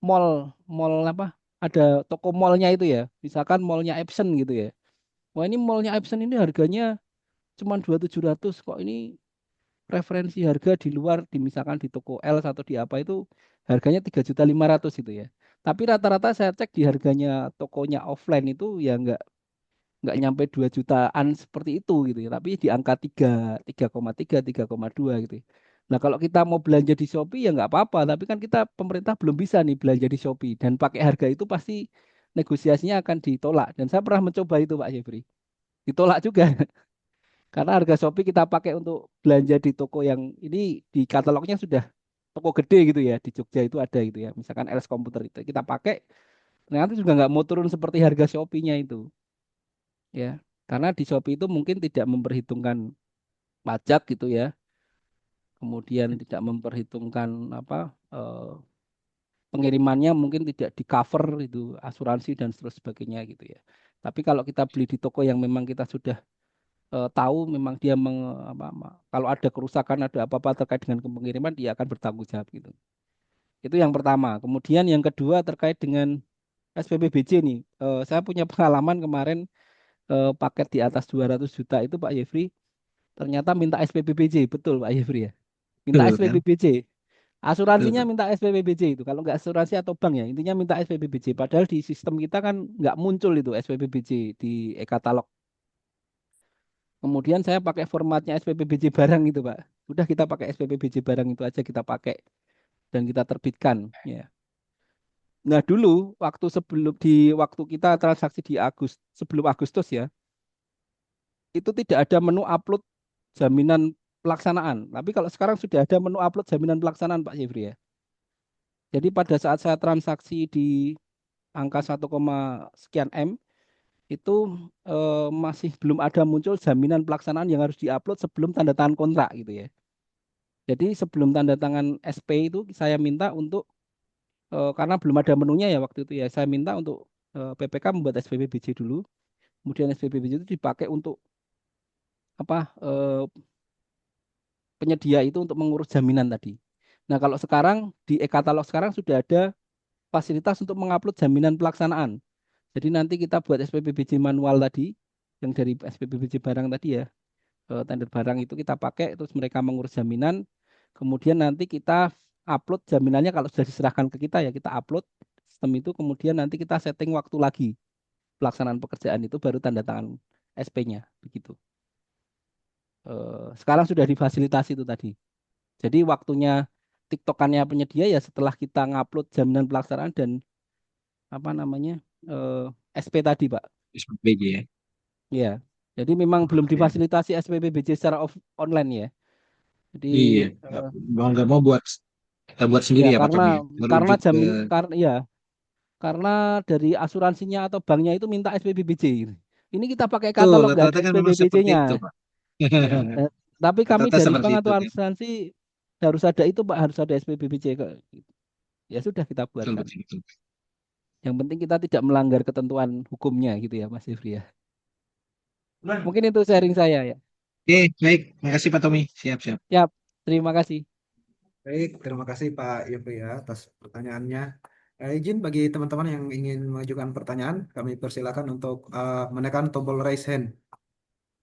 mall, mall apa? Ada toko mallnya itu ya. Misalkan mallnya Epson gitu ya. Wah ini mallnya Epson ini harganya cuma 2.700 kok ini referensi harga di luar di misalkan di toko L atau di apa itu harganya 3.500.000 itu ya. Tapi rata-rata saya cek di harganya tokonya offline itu ya nggak nyampe 2 jutaan seperti itu gitu ya. Tapi di angka 3,3, 3,2 gitu ya. Nah, kalau kita mau belanja di Shopee ya nggak apa-apa, tapi kan kita pemerintah belum bisa nih belanja di Shopee dan pakai harga itu pasti negosiasinya akan ditolak dan saya pernah mencoba itu Pak Jeffrey. Ditolak juga. Karena harga Shopee kita pakai untuk belanja di toko yang ini di katalognya sudah toko gede gitu ya di Jogja itu ada gitu ya. Misalkan LS Komputer itu kita pakai ternyata juga nggak mau turun seperti harga Shopee-nya itu ya. Karena di Shopee itu mungkin tidak memperhitungkan pajak gitu ya. Kemudian tidak memperhitungkan apa pengirimannya mungkin tidak di cover itu asuransi dan sebagainya gitu ya. Tapi kalau kita beli di toko yang memang kita sudah tahu memang dia kalau ada kerusakan ada apa-apa terkait dengan pengiriman dia akan bertanggung jawab gitu. Itu yang pertama. Kemudian yang kedua terkait dengan SPPBJ nih. Saya punya pengalaman kemarin paket di atas 200 juta itu Pak Yefri ternyata minta SPPBJ, betul Pak Yefri ya. Minta Betul kan? SPPBJ. Betul, Asuransinya betul. minta SPPBJ itu. Kalau nggak asuransi atau bank ya, intinya minta SPPBJ. Padahal di sistem kita kan nggak muncul itu SPPBJ di e-katalog. Kemudian saya pakai formatnya SPPBJ barang itu, Pak. Sudah kita pakai SPPBJ barang itu aja kita pakai dan kita terbitkan, ya. Nah, dulu waktu kita transaksi di sebelum Agustus ya, itu tidak ada menu upload jaminan pelaksanaan. Tapi kalau sekarang sudah ada menu upload jaminan pelaksanaan, Pak Jeffrey ya. Jadi pada saat saya transaksi di angka 1, sekian M, itu masih belum ada muncul jaminan pelaksanaan yang harus diupload sebelum tanda tangan kontrak gitu ya. Jadi sebelum tanda tangan SP itu saya minta untuk karena belum ada menunya ya waktu itu ya, saya minta untuk PPK membuat SPPBJ dulu. Kemudian SPPBJ itu dipakai untuk apa penyedia itu untuk mengurus jaminan tadi. Nah, kalau sekarang di e-katalog sekarang sudah ada fasilitas untuk mengupload jaminan pelaksanaan. Jadi nanti kita buat SPPBJ manual tadi, yang dari SPPBJ barang tadi ya, tender barang itu kita pakai, terus mereka mengurus jaminan, kemudian nanti kita upload jaminannya kalau sudah diserahkan ke kita ya, kita upload sistem itu, kemudian nanti kita setting waktu lagi pelaksanaan pekerjaan itu baru tanda tangan SP-nya, begitu. Sekarang sudah difasilitasi itu tadi. Jadi waktunya tiktokannya penyedia ya setelah kita ngupload jaminan pelaksanaan dan apa namanya eh, SP tadi, Pak. SPPJ ya. Ya. Jadi memang belum Oke. difasilitasi SPPBJ secara online ya. Jadi Iya, eh, mau nggak mau buat kita buat sendiri ya ya Pak karena Tommy ya. karena Merujuk ke jamin karena ya karena dari asuransinya atau banknya itu minta SPPBJ. Ini kita pakai tuh katalog nggak ada rata-rata kan memang seperti SPPBJ-nya. itu Pak. Ya. Tapi kami Rata-rata dari seperti bank itu atau kan. asuransi harus ada itu Pak, harus ada SPPBJ. Ya sudah kita Betul, buatkan. betul, betul. Yang penting kita tidak melanggar ketentuan hukumnya gitu ya Mas Ifri ya. Mungkin itu sharing saya ya. Oke, baik. Makasih Pak Tommy. Siap, siap. Siap. Terima kasih. Baik, terima kasih Pak Yofi ya atas pertanyaannya. Izin bagi teman-teman yang ingin mengajukan pertanyaan, kami persilakan untuk menekan tombol raise hand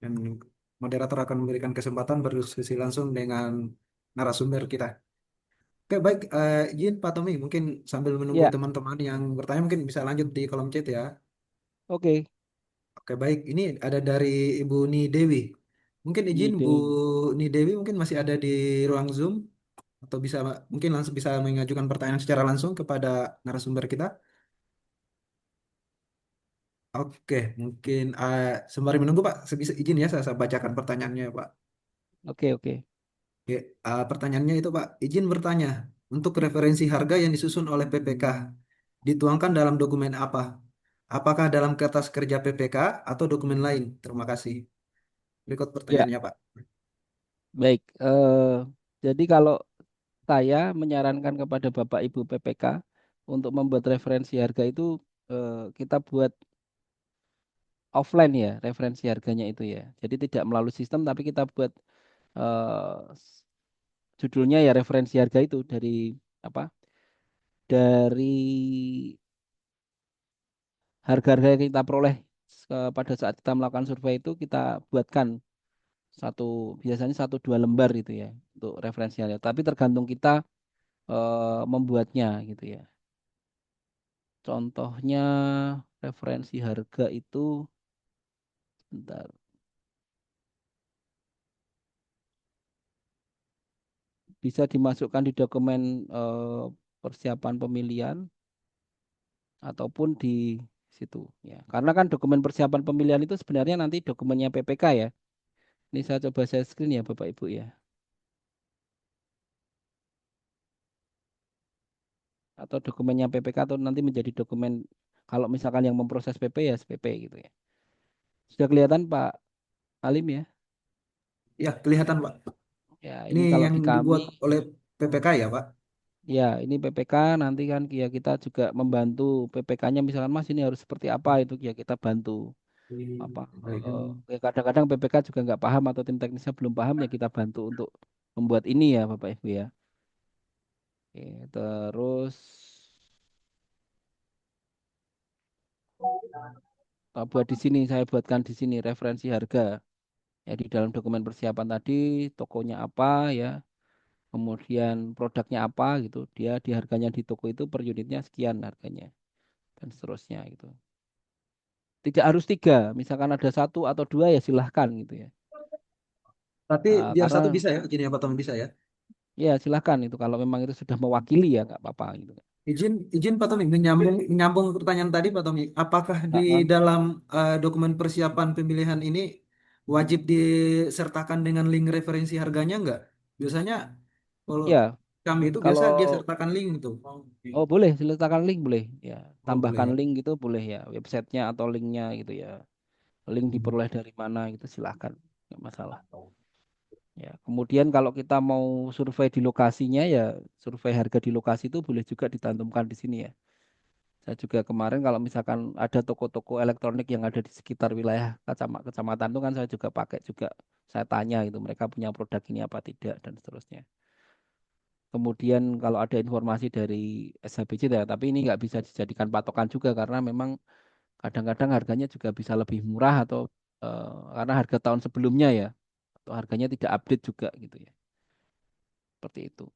dan moderator akan memberikan kesempatan berdiskusi langsung dengan narasumber kita. Oke, baik, izin Pak Tommy, mungkin sambil menunggu Ya, teman-teman yang bertanya mungkin bisa lanjut di kolom chat ya. oke. Oke, baik, ini ada dari Ibu Ni Dewi. Mungkin izin Bu Ide. Ni Dewi mungkin masih ada di ruang Zoom atau bisa mungkin langsung bisa mengajukan pertanyaan secara langsung kepada narasumber kita. Oke, mungkin sembari menunggu Pak, sebisa izin ya saya bacakan pertanyaannya Pak. Oke, oke. Oke, pertanyaannya itu Pak, izin bertanya, untuk referensi harga yang disusun oleh PPK dituangkan dalam dokumen apa? Apakah dalam kertas kerja PPK atau dokumen lain? Terima kasih. Berikut Ya, pertanyaannya Pak. baik. Jadi kalau saya menyarankan kepada Bapak Ibu PPK untuk membuat referensi harga itu kita buat offline ya referensi harganya itu ya. Jadi tidak melalui sistem tapi kita buat judulnya ya referensi harga itu dari apa? Dari harga-harga yang kita peroleh pada saat kita melakukan survei itu kita buatkan satu biasanya satu dua lembar itu ya untuk referensinya. Tapi tergantung kita membuatnya gitu ya. Contohnya referensi harga itu bentar, bisa dimasukkan di dokumen persiapan pemilihan ataupun di situ ya. Karena kan dokumen persiapan pemilihan itu sebenarnya nanti dokumennya PPK ya. Ini saya coba share screen ya Bapak Ibu ya. Atau dokumennya PPK atau nanti menjadi dokumen kalau misalkan yang memproses PP ya SPP gitu ya. Sudah kelihatan Pak Alim ya? Ya, kelihatan Pak. Ya, Ini ini kalau yang di dibuat kami oleh PPK ya Pak? ya ini PPK nanti kan ya kita juga membantu PPK-nya misalkan Mas ini harus seperti apa itu ya kita bantu apa Baik. ya kadang-kadang PPK juga nggak paham atau tim teknisnya belum paham ya kita bantu untuk membuat ini ya Bapak Ibu ya. Oke, terus buat di sini saya buatkan di sini referensi harga ya di dalam dokumen persiapan tadi tokonya apa ya kemudian produknya apa gitu dia di harganya di toko itu per unitnya sekian harganya dan seterusnya gitu. Tidak harus tiga, misalkan ada satu atau dua ya silahkan gitu ya. Tapi biar satu Karena bisa ya, izin ya Pak Tom bisa ya. ya silahkan itu kalau memang itu sudah mewakili ya nggak apa-apa gitu. Izin, izin Pak Tommy, menyambung ke pertanyaan tadi Pak Tommy. Apakah di Ah, ah. dalam dokumen persiapan pemilihan ini wajib disertakan dengan link referensi harganya enggak? Biasanya kalau Ya, kami itu biasa dia Kalau sertakan link itu. oh boleh diletakkan link boleh ya, Oh boleh tambahkan ya. link gitu boleh ya, websitenya atau linknya gitu ya. Link Hmm. diperoleh dari mana gitu silahkan, nggak masalah. Ya, kemudian kalau kita mau survei di lokasinya ya, survei harga di lokasi itu boleh juga ditantumkan di sini ya. Saya juga kemarin kalau misalkan ada toko-toko elektronik yang ada di sekitar wilayah kecamatan itu kan saya juga pakai juga. Saya tanya gitu mereka punya produk ini apa tidak dan seterusnya. Kemudian kalau ada informasi dari SHBC ya, tapi ini nggak bisa dijadikan patokan juga karena memang kadang-kadang harganya juga bisa lebih murah atau karena harga tahun sebelumnya ya, atau harganya tidak update juga gitu ya. Seperti itu.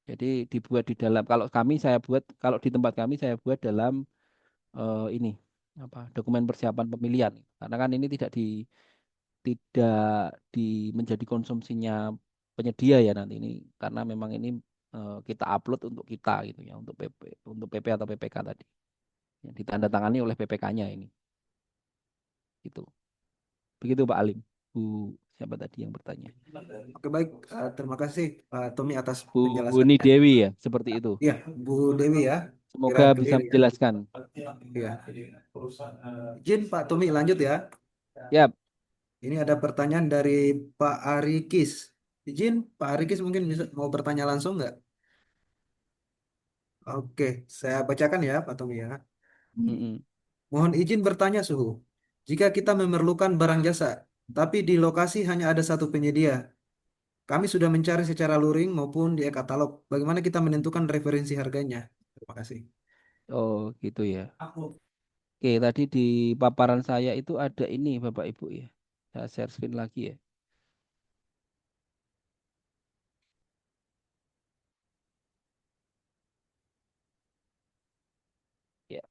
Jadi dibuat di dalam kalau kami saya buat kalau di tempat kami saya buat dalam ini apa dokumen persiapan pemilihan karena kan ini tidak di menjadi konsumsinya penyedia ya nanti ini karena memang ini kita upload untuk kita gitu ya untuk PP atau PPK tadi yang ditandatangani oleh PPK-nya ini gitu begitu Pak Alim. Bu siapa tadi yang bertanya? Oke baik, terima kasih Pak Tommy atas Bu Buni penjelasannya. Dewi ya seperti itu, Iya, Bu Dewi ya, kira semoga bisa clear ya. menjelaskan. Iya. Izin Pak Tommy lanjut ya. Ya. Ini ada pertanyaan dari Pak Arikis. Izin Pak Arikis mungkin bisa mau bertanya langsung nggak? Oke, saya bacakan ya Pak Tommy ya. Mm-mm. Mohon izin bertanya suhu. Jika kita memerlukan barang jasa, tapi di lokasi hanya ada satu penyedia, kami sudah mencari secara luring maupun di e-katalog. Bagaimana kita menentukan referensi harganya? Terima kasih. Oh gitu ya. Oke, tadi di paparan saya itu ada ini Bapak Ibu ya. Saya share screen lagi ya. Ya.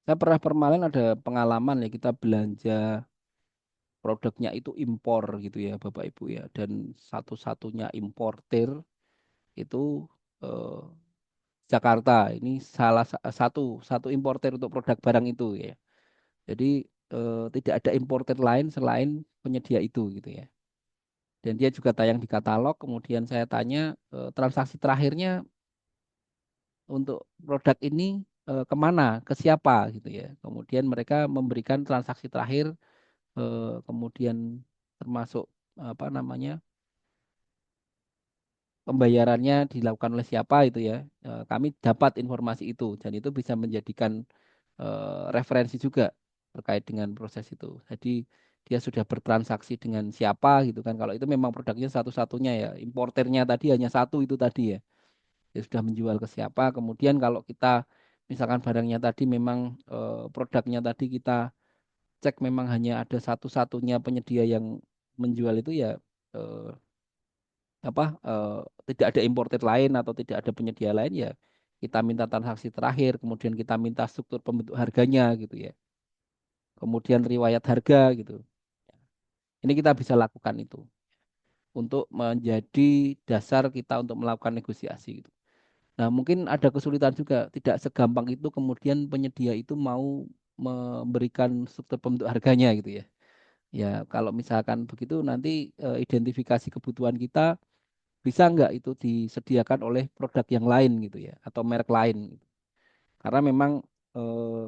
Saya pernah permanen ada pengalaman ya kita belanja produknya itu impor gitu ya Bapak Ibu ya. Dan satu-satunya importir itu eh, Jakarta. Ini salah satu satu importir untuk produk barang itu ya. Jadi tidak ada importir lain selain penyedia itu gitu ya. Dan dia juga tayang di katalog. Kemudian saya tanya transaksi terakhirnya untuk produk ini kemana, ke siapa gitu ya. Kemudian mereka memberikan transaksi terakhir, kemudian termasuk apa namanya pembayarannya dilakukan oleh siapa itu ya. Kami dapat informasi itu dan itu bisa menjadikan referensi juga terkait dengan proses itu. Jadi dia sudah bertransaksi dengan siapa gitu kan. Kalau itu memang produknya satu-satunya ya, importernya tadi hanya satu itu tadi ya. Dia sudah menjual ke siapa. Kemudian kalau kita misalkan barangnya tadi memang produknya tadi kita cek memang hanya ada satu-satunya penyedia yang menjual itu ya eh, apa tidak ada importer lain atau tidak ada penyedia lain ya kita minta transaksi terakhir, kemudian kita minta struktur pembentuk harganya gitu ya. Kemudian riwayat harga gitu. Ini kita bisa lakukan itu untuk menjadi dasar kita untuk melakukan negosiasi gitu. Nah, mungkin ada kesulitan juga, tidak segampang itu kemudian penyedia itu mau memberikan struktur pembentuk harganya gitu ya. Ya, kalau misalkan begitu nanti identifikasi kebutuhan kita bisa nggak itu disediakan oleh produk yang lain gitu ya, atau merek lain gitu. Karena memang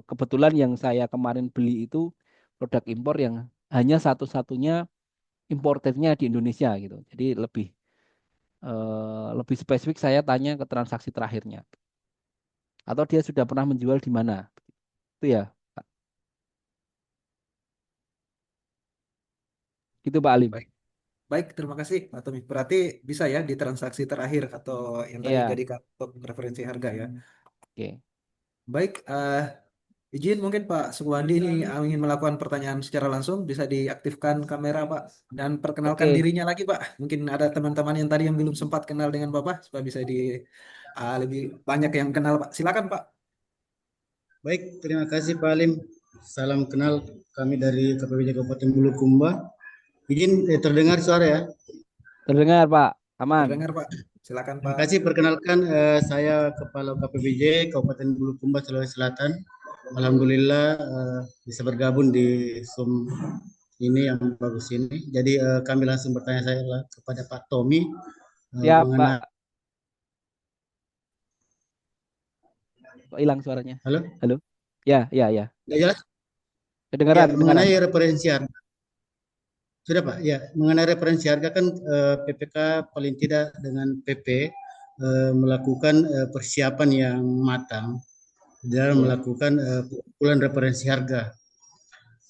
kebetulan yang saya kemarin beli itu produk impor yang hanya satu-satunya importernya di Indonesia gitu. Jadi lebih spesifik saya tanya ke transaksi terakhirnya. Atau dia sudah pernah menjual di mana? Itu ya, Pak. Gitu Pak Alim. Baik, baik, terima kasih Pak Tommy. Berarti bisa ya di transaksi terakhir atau yang tadi Iya, jadikan untuk referensi harga ya. oke. Baik, izin mungkin Pak Sugwandi ini ingin melakukan pertanyaan secara langsung, bisa diaktifkan kamera Pak dan perkenalkan Oke, dirinya lagi Pak. Mungkin ada teman-teman yang tadi yang belum sempat kenal dengan Bapak supaya bisa lebih banyak yang kenal Pak. Silakan Pak. Baik, terima kasih Pak Alim. Salam kenal kami dari KPWJ Kabupaten Bulukumba. Izin terdengar suara ya. terdengar Pak. Aman. Terdengar Pak. Silakan Terima Pak. kasih perkenalkan saya Kepala KPWJ Kabupaten Bulukumba Sulawesi Selatan. Alhamdulillah bisa bergabung di Zoom ini yang bagus ini. Jadi kami langsung bertanya saya kepada Pak Tommy Ya, Pak. mengenai. Kok hilang suaranya? Halo, Halo? Ya, ya, ya. sudah jelas? Ya, Kedengaran, kedengaran, mengenai Pak. referensi harga. Sudah Pak, ya mengenai referensi harga kan PPK paling tidak dengan PP melakukan persiapan yang matang dalam Ya. melakukan pengumpulan referensi harga.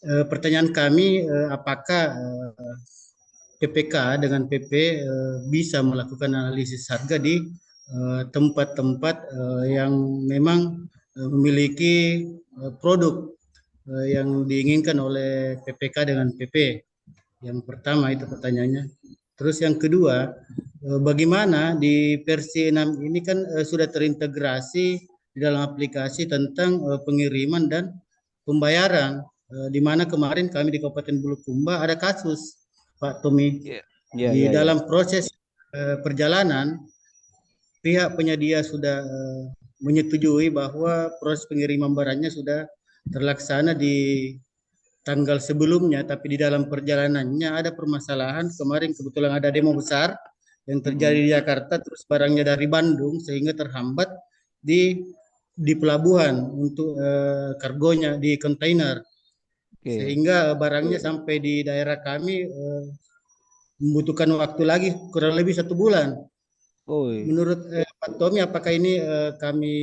Pertanyaan kami, apakah PPK dengan PP bisa melakukan analisis harga di tempat-tempat yang memang memiliki produk yang diinginkan oleh PPK dengan PP. Yang pertama itu pertanyaannya. Terus yang kedua, bagaimana di versi 6 ini kan sudah terintegrasi di dalam aplikasi tentang pengiriman dan pembayaran. Di mana kemarin kami di Kabupaten Bulukumba ada kasus, Pak Tommy, Ya, ya, di ya, ya. dalam proses perjalanan pihak penyedia sudah menyetujui bahwa proses pengiriman barangnya sudah terlaksana di tanggal sebelumnya, tapi di dalam perjalanannya ada permasalahan. Kemarin kebetulan ada demo besar yang terjadi Mm-mm. di Jakarta, terus barangnya dari Bandung sehingga terhambat di pelabuhan untuk kargonya di kontainer, Oke. sehingga barangnya sampai di daerah kami membutuhkan waktu lagi kurang lebih 1 bulan. Oh, Menurut Pak Tommy, apakah ini kami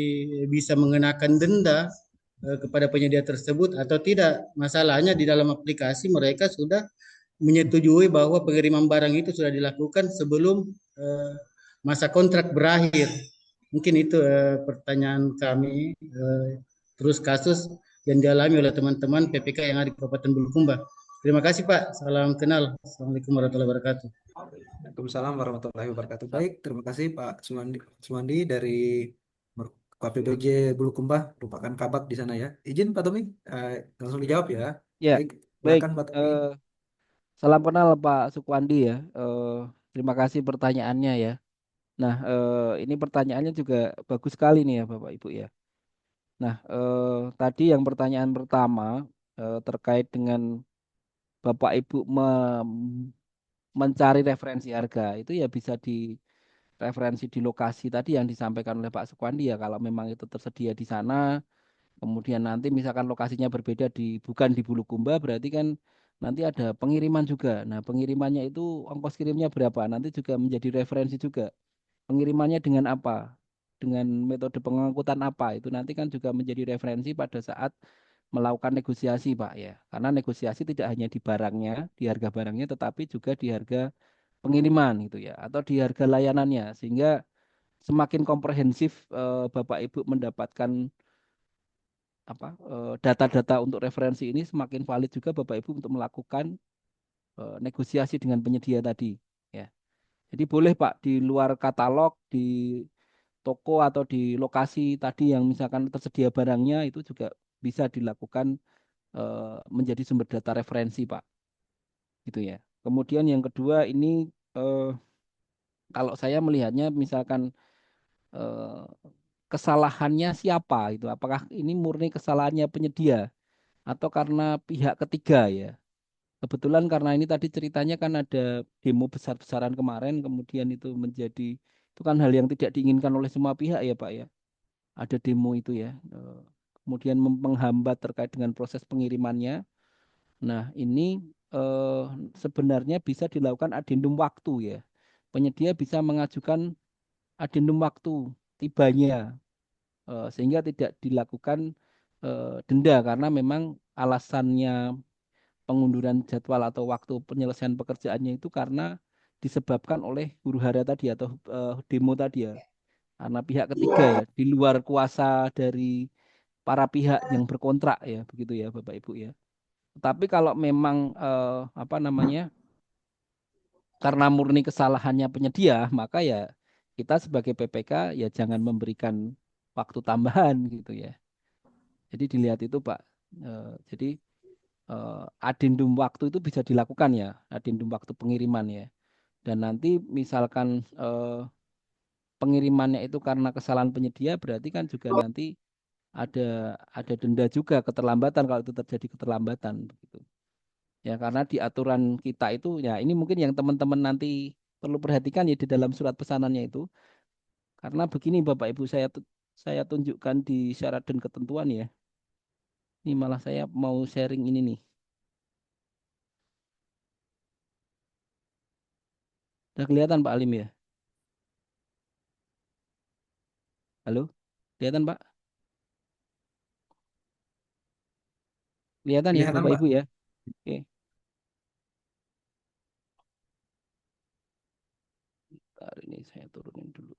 bisa mengenakan denda kepada penyedia tersebut atau tidak? Masalahnya di dalam aplikasi mereka sudah menyetujui bahwa pengiriman barang itu sudah dilakukan sebelum masa kontrak berakhir. Mungkin itu pertanyaan kami. Terus kasus yang dialami oleh teman-teman PPK yang ada di Kabupaten Bulukumba. Terima kasih Pak. Salam kenal. Assalamualaikum warahmatullahi wabarakatuh. Waalaikumsalam warahmatullahi wabarakatuh. Baik, terima kasih Pak Sumandi dari KPBJ Bulukumba, merupakan kabak di sana ya. Izin Pak Tommy, langsung dijawab ya. Ya, Baik, baik. silakan Pak Tommy. Salam kenal Pak Sukwandi ya. Terima kasih pertanyaannya ya. Nah, ini pertanyaannya juga bagus sekali nih ya Bapak Ibu ya. Nah, tadi yang pertanyaan pertama terkait dengan Bapak Ibu mencari referensi harga itu ya bisa di referensi di lokasi tadi yang disampaikan oleh Pak Sukwandi ya. Kalau memang itu tersedia di sana, kemudian nanti misalkan lokasinya berbeda bukan di Bulukumba, berarti kan nanti ada pengiriman juga. Nah, pengirimannya itu ongkos kirimnya berapa? Nanti juga menjadi referensi juga. Pengirimannya dengan apa? Dengan metode pengangkutan apa? Itu nanti kan juga menjadi referensi pada saat melakukan negosiasi, Pak ya. Karena negosiasi tidak hanya di barangnya, di harga barangnya, tetapi juga di harga pengiriman gitu ya, atau di harga layanannya, sehingga semakin komprehensif Bapak Ibu mendapatkan apa data-data untuk referensi ini, semakin valid juga Bapak Ibu untuk melakukan negosiasi dengan penyedia tadi ya. Jadi boleh Pak di luar katalog, di toko atau di lokasi tadi yang misalkan tersedia barangnya itu juga bisa dilakukan menjadi sumber data referensi Pak gitu ya. Kemudian yang kedua ini eh, kalau saya melihatnya misalkan eh, kesalahannya siapa itu, apakah ini murni kesalahannya penyedia atau karena pihak ketiga ya. Kebetulan karena ini tadi ceritanya kan ada demo besar-besaran kemarin, kemudian itu menjadi itu kan hal yang tidak diinginkan oleh semua pihak ya Pak ya. Ada demo itu ya. Kemudian menghambat terkait dengan proses pengirimannya. Nah, ini eh, sebenarnya bisa dilakukan adendum waktu ya. Penyedia bisa mengajukan adendum waktu tibanya sehingga tidak dilakukan denda karena memang alasannya pengunduran jadwal atau waktu penyelesaian pekerjaannya itu karena disebabkan oleh huru hara tadi atau demo tadi ya. Karena pihak ketiga ya, di luar kuasa dari para pihak yang berkontrak ya, begitu ya Bapak Ibu ya. Tapi kalau memang apa namanya, karena murni kesalahannya penyedia, maka ya kita sebagai PPK ya jangan memberikan waktu tambahan gitu ya. Jadi dilihat itu Pak. Jadi adendum waktu itu bisa dilakukan ya, adendum waktu pengiriman ya. Dan nanti misalkan pengirimannya itu karena kesalahan penyedia, berarti kan juga nanti ada denda juga keterlambatan kalau itu terjadi keterlambatan begitu. Ya, karena di aturan kita itu ya ini mungkin yang teman-teman nanti perlu perhatikan ya di dalam surat pesanannya itu. Karena begini Bapak Ibu saya tunjukkan di syarat dan ketentuan ya. Ini malah saya mau sharing ini nih. Udah kelihatan Pak Alim ya? Halo? Kelihatan Pak? Kelihatan ya Kelihatan, Bapak Pak. Ibu ya? Oke. Bentar, ini saya turunin dulu.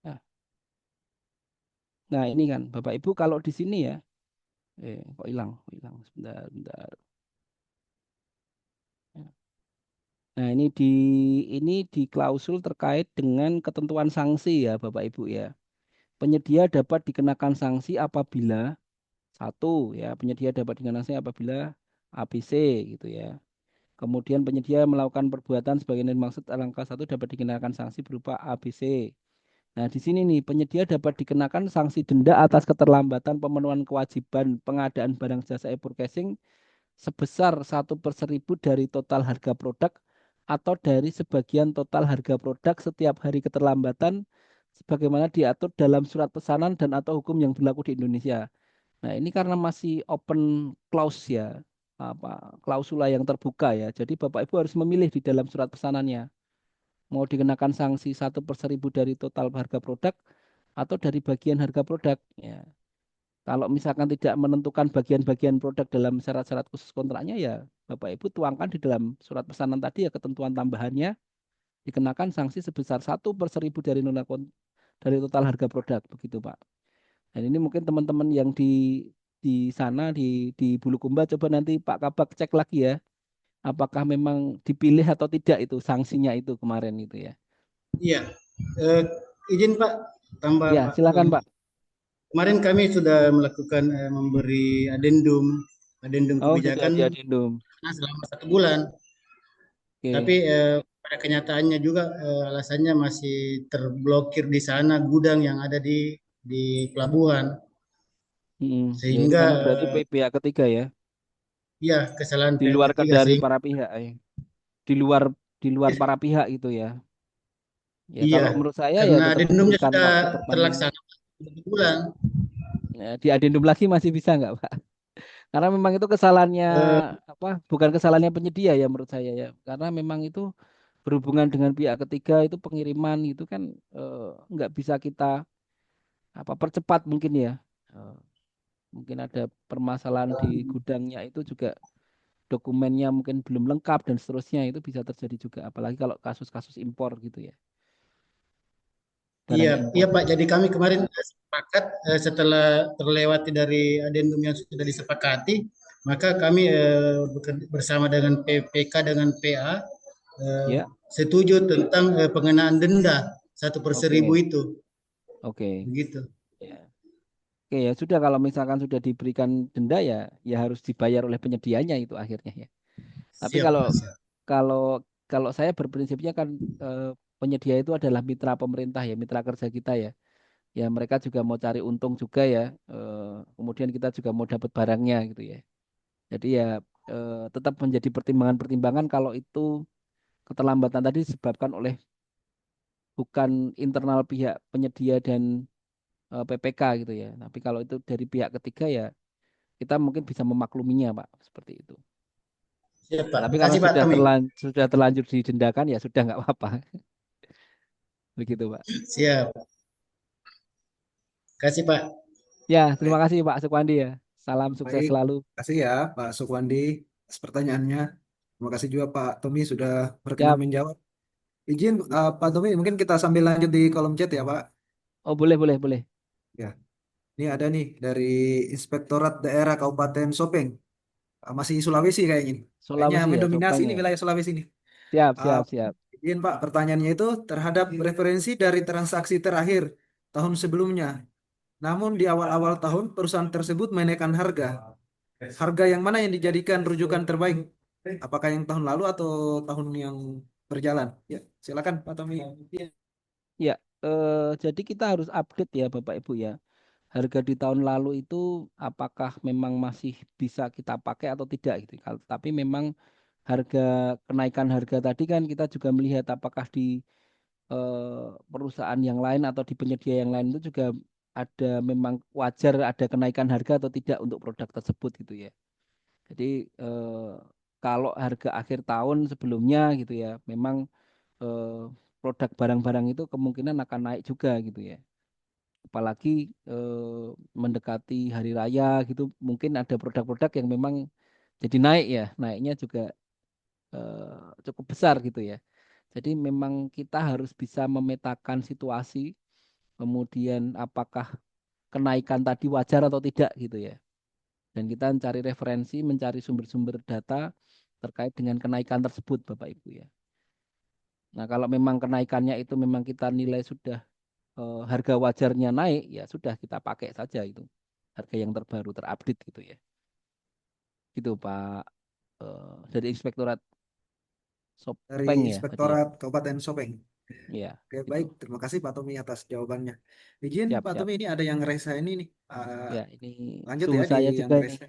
Nah, nah ini kan Bapak Ibu kalau di sini ya, kok hilang? Kok hilang? Sebentar, bentar. Nah, ini di klausul terkait dengan ketentuan sanksi ya Bapak Ibu ya. Penyedia dapat dikenakan sanksi apabila satu ya, penyedia dapat dikenakan sanksi apabila ABC gitu ya. Kemudian penyedia melakukan perbuatan sebagai yang dimaksud dalam angka 1 dapat dikenakan sanksi berupa ABC. Nah, di sini nih penyedia dapat dikenakan sanksi denda atas keterlambatan pemenuhan kewajiban pengadaan barang jasa e-forecasting sebesar 1/1000 dari total harga produk atau dari sebagian total harga produk setiap hari keterlambatan sebagaimana diatur dalam surat pesanan dan atau hukum yang berlaku di Indonesia. Nah, ini karena masih open clause ya, klausula yang terbuka ya. Jadi Bapak Ibu harus memilih di dalam surat pesanannya mau dikenakan sanksi 1/1000 dari total harga produk atau dari bagian harga produk. Ya. Kalau misalkan tidak menentukan bagian-bagian produk dalam syarat-syarat khusus kontraknya ya Bapak Ibu tuangkan di dalam surat pesanan tadi ya ketentuan tambahannya dikenakan sanksi sebesar 1/1000 dari total harga produk begitu Pak. Dan ini mungkin teman-teman yang di sana di Bulukumba coba nanti Pak Kabak cek lagi ya apakah memang dipilih atau tidak itu sanksinya itu kemarin itu ya. Iya, eh, izin Pak, tambah Ya, Pak silakan Tommy. Pak. Kemarin kami sudah melakukan memberi adendum Oh, sudah kebijakan di adendum. selama 1 bulan. Tapi Oke. pada kenyataannya juga alasannya masih terblokir di sana gudang yang ada di pelabuhan, Ya di sehingga sana berarti pihak ketiga ya, ya kesalahan di pihak luar ketiga dari sehingga para pihak ya. Di luar di luar para pihak itu ya. Ya iya kalau menurut saya ya karena tetap adendumnya diberikan sudah waktu perpanjang. terlaksana 1 bulan. Ya, di adendum lagi masih bisa nggak Pak? Karena memang itu kesalahannya Eh, apa? Bukan kesalahannya penyedia ya menurut saya ya. Karena memang itu berhubungan dengan pihak ketiga itu pengiriman itu kan nggak bisa kita percepat mungkin ya. Eh, Mungkin ada permasalahan di gudangnya itu juga dokumennya mungkin belum lengkap dan seterusnya itu bisa terjadi juga apalagi kalau kasus-kasus impor gitu ya. Iya, Barang iya impor. Pak. Jadi kami kemarin sepakat setelah terlewati dari adendum yang sudah disepakati, maka kami bersama dengan PPK dengan PA eh, Ya, setuju tentang pengenaan denda 1/1000 oke. itu, Oke. begitu. Ya. Oke ya sudah kalau misalkan sudah diberikan denda ya ya harus dibayar oleh penyedianya itu akhirnya ya. Tapi Siap, kalau Pak. Siap. kalau kalau saya berprinsipnya kan eh, penyedia itu adalah mitra pemerintah ya, mitra kerja kita ya. Ya mereka juga mau cari untung juga ya. Kemudian kita juga mau dapat barangnya gitu ya. Jadi ya tetap menjadi pertimbangan-pertimbangan kalau itu keterlambatan tadi disebabkan oleh bukan internal pihak penyedia dan PPK gitu ya. Tapi kalau itu dari pihak ketiga ya kita mungkin bisa memakluminya, Pak, seperti itu. Siap, Nah, Pak. tapi karena Makasih Pak Tommy. sudah terlanjur didendakan ya sudah nggak apa-apa. Begitu, Pak. Siap. Kasih Pak. Ya, terima Baik, kasih Pak Sukwandi ya. Salam sukses baik. selalu. Kasih ya Pak Sukwandi atas pertanyaannya. Terima kasih juga Pak Tommy sudah berkenan Ya, menjawab. Izin Pak Tommy, mungkin kita sambil lanjut di kolom chat ya Pak. oh boleh boleh boleh. Ya, ini ada nih dari Inspektorat Daerah Kabupaten Sopeng. Masih Sulawesi kayaknya ini. Kayaknya Sulawesi ya, mendominasi Sopeng ini ya. wilayah Sulawesi ini. Siap, Uh, siap, siap. izin Pak, pertanyaannya itu terhadap referensi dari transaksi terakhir tahun sebelumnya. Namun di awal-awal tahun perusahaan tersebut menaikkan harga. Harga yang mana yang dijadikan rujukan terbaik? Apakah yang tahun lalu atau tahun yang berjalan? Ya, silakan Pak Tommy. Ya, jadi kita harus update ya Bapak Ibu ya. harga di tahun lalu itu apakah memang masih bisa kita pakai atau tidak gitu. Tapi memang harga kenaikan harga tadi kan kita juga melihat apakah di perusahaan yang lain atau di penyedia yang lain itu juga ada memang wajar ada kenaikan harga atau tidak untuk produk tersebut gitu ya. Jadi kalau harga akhir tahun sebelumnya gitu ya, memang produk barang-barang itu kemungkinan akan naik juga gitu ya. Apalagi mendekati hari raya gitu, mungkin ada produk-produk yang memang jadi naik ya, naiknya juga cukup besar gitu ya. Jadi memang kita harus bisa memetakan situasi, kemudian apakah kenaikan tadi wajar atau tidak gitu ya. Dan kita mencari referensi, mencari sumber-sumber data terkait dengan kenaikan tersebut, Bapak Ibu ya. Nah, kalau memang kenaikannya itu memang kita nilai sudah harga wajarnya naik, ya sudah kita pakai saja itu. Harga yang terbaru, terupdate gitu ya. Gitu Pak, dari Inspektorat Dari Sopeng ya tadi ya. Inspektorat Kabupaten Sopeng. Iya, Oke, gitu. baik. Terima kasih Pak Tommy atas jawabannya. Izin Siap, Pak siap. Tommy, ini ada yang resa ini nih. Ya, ini Lanjut suhu ya di saya yang juga ini, resa.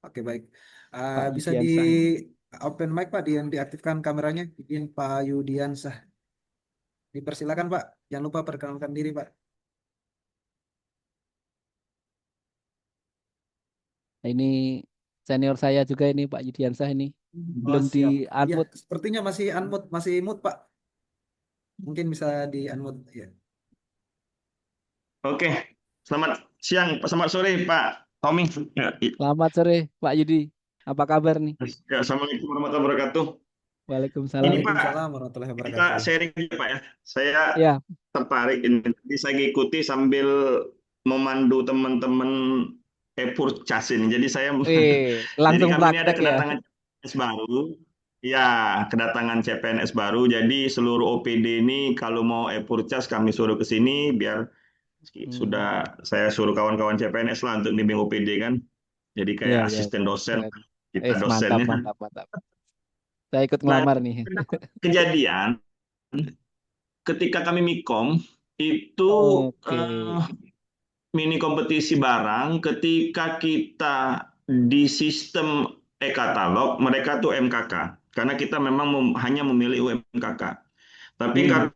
Oke, baik. Pak Bisa di Yudiansah ini. open mic Pak, yang diaktifkan kameranya. Izin Pak Yudiansah. Dipersilakan Pak. Jangan lupa perkenalkan diri Pak. Nah, ini senior saya juga ini Pak Yudiansah ini. Oh, Belum di siap. Ya, unmute. sepertinya masih mute Pak. Mungkin bisa di unmute ya. Oke, selamat siang, selamat sore Pak Tommy. Ya, Selamat sore Pak Yudi. Apa kabar nih? Assalamualaikum warahmatullahi wabarakatuh. Waalaikumsalam. Ini Pak, Waalaikumsalam warahmatullahi kita wabarakatuh. sharing aja Pak ya. Saya Ya, tertarik ini. Jadi saya ikuti sambil memandu teman-teman e-purchase ini. Jadi jadi langsung kami ini ada praktek ya. kedatangan CPNS baru. Ya, kedatangan CPNS baru. Jadi seluruh OPD ini kalau mau e-purchase kami suruh ke sini biar Hmm. saya suruh kawan-kawan CPNS lah untuk bimbing OPD kan. Jadi Ya, kayak ya, asisten dosen, keren. kita Mantap, dosennya. mantap, mantap. Saya ikut Nah, ngelamar nih. kejadian ketika kami Mikom itu Oke. eh, mini kompetisi barang ketika kita di sistem e-katalog mereka tuh MKK karena kita memang hanya memilih UMKK. Tapi Hmm. karena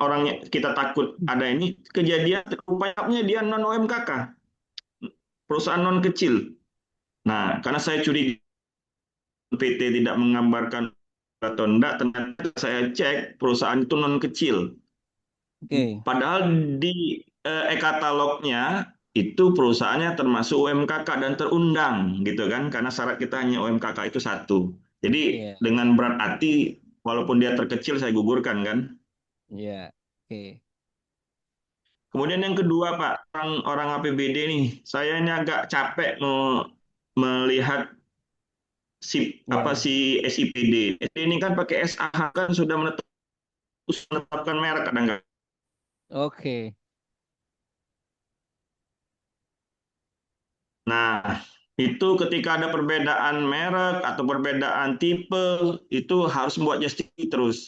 orangnya kita takut ada ini kejadian rupanya dia non UMKK, perusahaan non kecil. Nah, karena saya curiga PT tidak menggambarkan atau enggak, ternyata saya cek perusahaan itu non kecil. Oke. Padahal di e-katalognya itu perusahaannya termasuk UMKK dan terundang gitu kan, karena syarat kita hanya UMKK itu satu. Jadi Iya, dengan berat hati, walaupun dia terkecil saya gugurkan kan. iya. Oke. Kemudian yang kedua Pak, orang APBD nih, saya ini agak capek melihat Iya. si SIPD. Ini kan pakai SAH kan sudah menetapkan merek kadang nggak. Oke. Nah, itu ketika ada perbedaan merek atau perbedaan tipe, itu harus membuat justifikasi terus.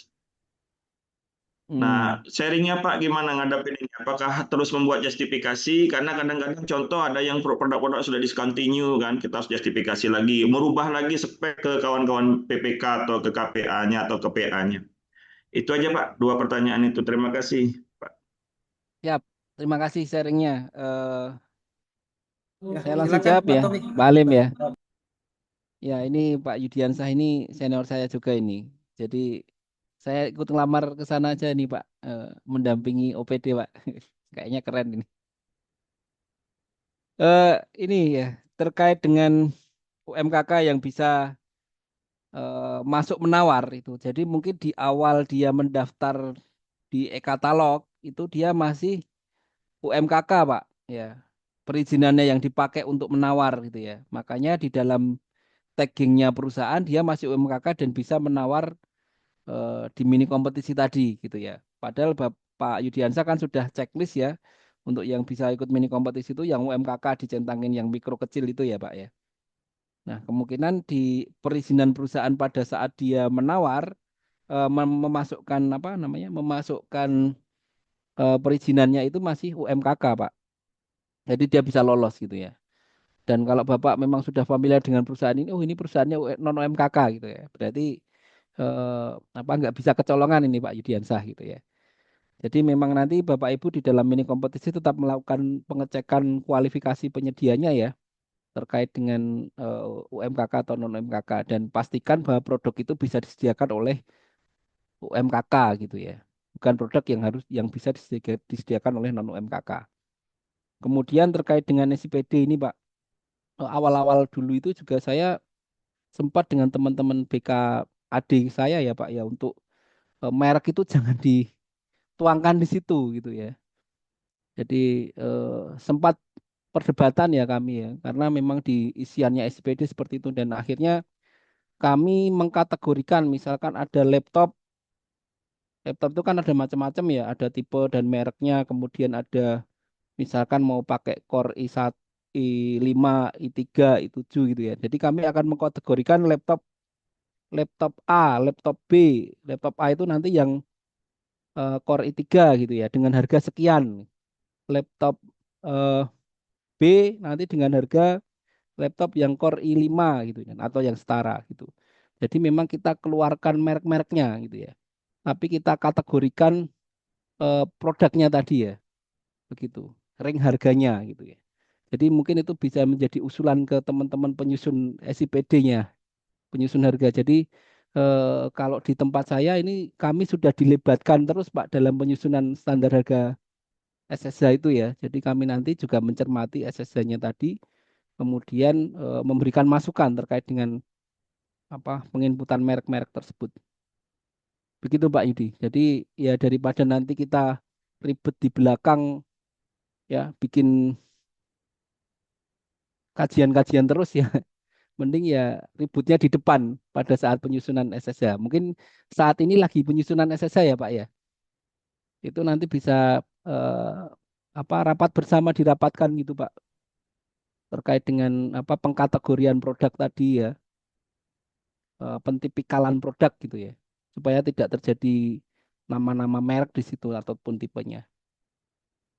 Hmm. Nah, sharingnya Pak gimana ngadapin ini? Apakah terus membuat justifikasi? Karena kadang-kadang contoh ada yang produk-produk sudah discontinue kan, kita harus justifikasi lagi, merubah lagi spek ke kawan-kawan PPK atau ke KPA-nya atau ke PA-nya. Itu aja Pak, dua pertanyaan itu. Terima kasih Pak. Siap. Terima kasih sharingnya. Ya, Saya langsung silakan jawab Pak ya, Tommy. Pak Alim ya. Ya, ini Pak Yudiansah ini senior saya juga ini. Jadi saya ikut ngelamar ke sana aja nih Pak, mendampingi OPD Pak. Kayaknya keren ini. Eh ini ya terkait dengan UMKK yang bisa masuk menawar itu. Jadi mungkin di awal dia mendaftar di e-katalog itu dia masih UMKK Pak. Ya, perizinannya yang dipakai untuk menawar gitu ya. Makanya di dalam taggingnya perusahaan dia masih UMKK dan bisa menawar di mini kompetisi tadi gitu ya. Padahal Bapak Yudiansa kan sudah checklist ya untuk yang bisa ikut mini kompetisi itu yang UMKK dicentangin yang mikro kecil itu ya Pak ya. Nah, kemungkinan di perizinan perusahaan pada saat dia menawar memasukkan apa namanya? Memasukkan perizinannya itu masih UMKK, Pak. Jadi dia bisa lolos gitu ya. Dan kalau Bapak memang sudah familiar dengan perusahaan ini, oh ini perusahaannya non UMKK gitu ya. Berarti apa nggak bisa kecolongan ini Pak Yudiansah gitu ya. Jadi memang nanti Bapak Ibu di dalam mini kompetisi tetap melakukan pengecekan kualifikasi penyedianya ya terkait dengan UMKK atau non UMKK dan pastikan bahwa produk itu bisa disediakan oleh UMKK gitu ya. Bukan produk yang bisa disediakan oleh non UMKK. Kemudian terkait dengan SIPD ini Pak, awal-awal dulu itu juga saya sempat dengan teman-teman BK adik saya ya Pak ya untuk merek itu jangan dituangkan di situ gitu ya. Jadi sempat perdebatan ya kami ya karena memang di isiannya SPD seperti itu dan akhirnya kami mengkategorikan misalkan ada laptop. Laptop itu kan ada macam-macam ya, ada tipe dan mereknya, kemudian ada misalkan mau pakai Core i1, i5, i3, i7 gitu ya. Jadi kami akan mengkategorikan laptop laptop A, laptop B. Laptop A itu nanti yang Core i3 gitu ya dengan harga sekian. Laptop eh, B nanti dengan harga laptop yang Core i5 gitu kan atau yang setara gitu. Jadi memang kita keluarkan merek-mereknya gitu ya. Tapi kita kategorikan produknya tadi ya, begitu. Ring harganya gitu ya. Jadi mungkin itu bisa menjadi usulan ke teman-teman penyusun SIPD-nya, penyusun harga. Jadi kalau di tempat saya ini kami sudah dilebatkan terus Pak dalam penyusunan standar harga SSH itu ya. Jadi kami nanti juga mencermati SSH-nya tadi, kemudian memberikan masukan terkait dengan apa penginputan merek-merek tersebut. Begitu Pak Yudi. Jadi ya daripada nanti kita ribet di belakang ya bikin kajian-kajian terus ya, mending ya ributnya di depan pada saat penyusunan SSH. Mungkin saat ini lagi penyusunan SSH ya Pak ya. Itu nanti bisa apa rapat bersama dirapatkan gitu Pak terkait dengan apa pengkategorian produk tadi ya, pentipikalan produk gitu ya. Supaya tidak terjadi nama-nama merek di situ ataupun tipenya.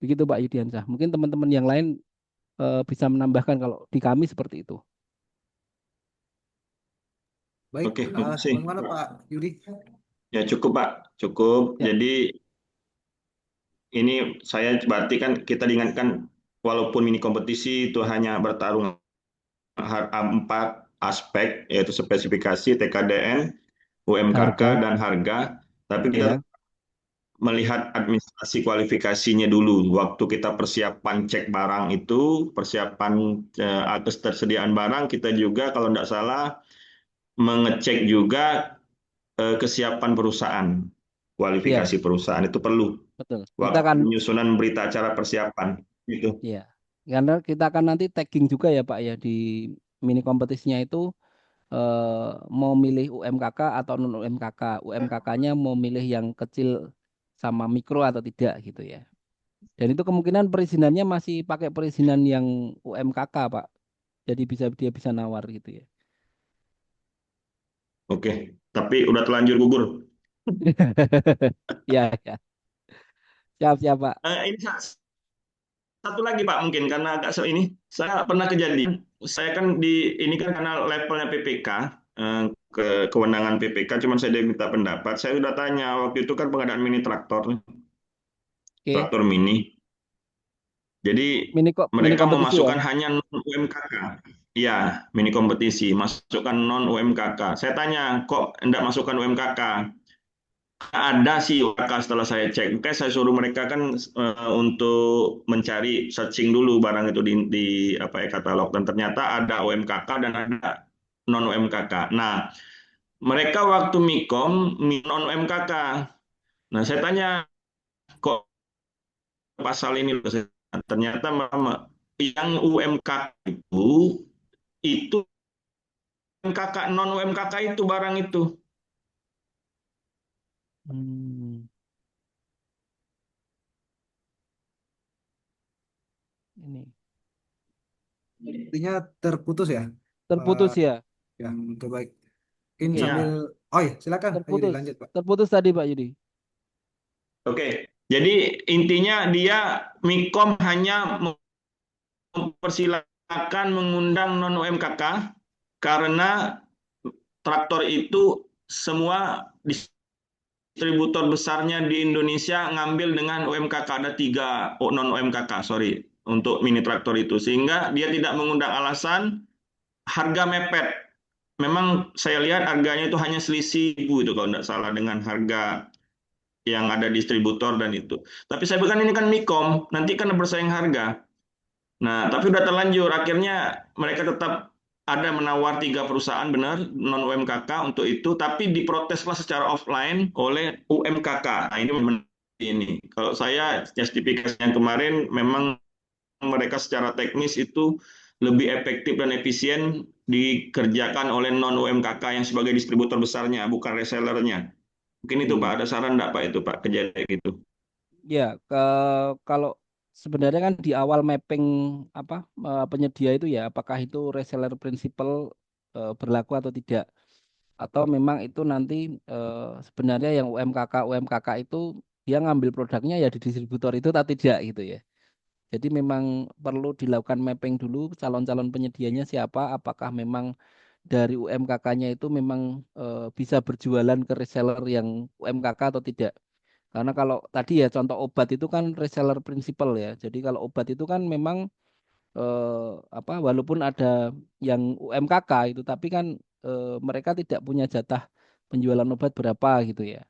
Begitu Pak Yudiansah. Mungkin teman-teman yang lain bisa menambahkan kalau di kami seperti itu. Baik, Oke, makasih. bagaimana Pak Yudi? Ya cukup Pak, cukup. Ya, Jadi ini saya berarti kan kita diingatkan walaupun mini kompetisi itu hanya bertarung empat aspek yaitu spesifikasi, TKDN, UMKK harga dan harga, tapi kita ya. melihat administrasi kualifikasinya dulu. Waktu kita persiapan cek barang itu, persiapan ketersediaan barang, kita juga kalau tidak salah mengecek juga kesiapan perusahaan, Ya, kualifikasi perusahaan itu perlu betul. Kita waktu akan penyusunan berita acara persiapan gitu. ya. Karena kita akan nanti tagging juga ya Pak ya di mini kompetisinya itu mau milih UMKK atau non UMKK. UMKK-nya mau milih yang kecil sama mikro atau tidak gitu ya. Dan itu kemungkinan perizinannya masih pakai perizinan yang UMKK Pak. Jadi dia bisa nawar gitu ya. Oke, tapi udah terlanjur gugur. Ya, ya. Siap, siap Pak. Ini satu lagi Pak mungkin karena agak ini saya pernah kejadian saya kan di ini kan karena levelnya PPK kewenangan PPK cuman saya minta pendapat saya sudah tanya waktu itu kan pengadaan mini traktor Oke. traktor mini jadi Mini mereka kompetisi ya. memasukkan hanya non UMKK iya mini kompetisi masukkan non UMKK saya tanya kok enggak masukkan UMKK ada sih UMKK setelah saya cek. Makanya saya suruh mereka kan untuk mencari searching dulu barang itu di apa ya katalog dan ternyata ada UMKK dan ada non UMKK. Nah, mereka waktu Mikom non UMKK. Nah, saya tanya kok pasal ini loh? Ternyata yang UMKK itu UMKK non UMKK itu barang itu. Hmm, ini Artinya terputus ya, Pak. terputus ya. Ya, oke baik. Mungkin Oke. sambil, Ya, oh ya silakan, Pak Yudi Terputus. lanjut Pak. Terputus tadi Pak Yudi. oke. Jadi intinya dia Mikom hanya mempersilahkan mengundang non UMKK karena traktor itu semua distributor besarnya di Indonesia ngambil dengan UMKK, ada 3 non UMKK, sorry, untuk mini traktor itu, sehingga dia tidak mengundang alasan harga mepet. Memang saya lihat harganya itu hanya selisih ribu itu kalau tidak salah dengan harga yang ada distributor dan itu. Tapi saya bilang ini kan Mikom, nanti kan bersaing harga. Nah, tapi udah terlanjur. Akhirnya mereka tetap ada menawar 3 perusahaan benar non UMKK untuk itu, tapi diproteslah secara offline oleh UMKK. Nah, ini. Kalau saya justifikasi yang kemarin memang mereka secara teknis itu lebih efektif dan efisien dikerjakan oleh non UMKK yang sebagai distributor besarnya, bukan resellernya. Mungkin itu Pak, Hmm. ada saran enggak Pak itu Pak kejadian gitu? Ya, kalau sebenarnya kan di awal mapping apa penyedia itu ya, apakah itu reseller principal berlaku atau tidak, atau memang itu nanti sebenarnya yang UMKK itu dia ngambil produknya ya di distributor itu atau tidak gitu ya. Jadi memang perlu dilakukan mapping dulu calon-calon penyedianya siapa, apakah memang dari UMKK-nya itu memang bisa berjualan ke reseller yang UMKK atau tidak. Karena kalau tadi ya contoh obat itu kan reseller principal ya. Jadi kalau obat itu kan memang apa walaupun ada yang UMKK itu tapi kan mereka tidak punya jatah penjualan obat berapa gitu ya.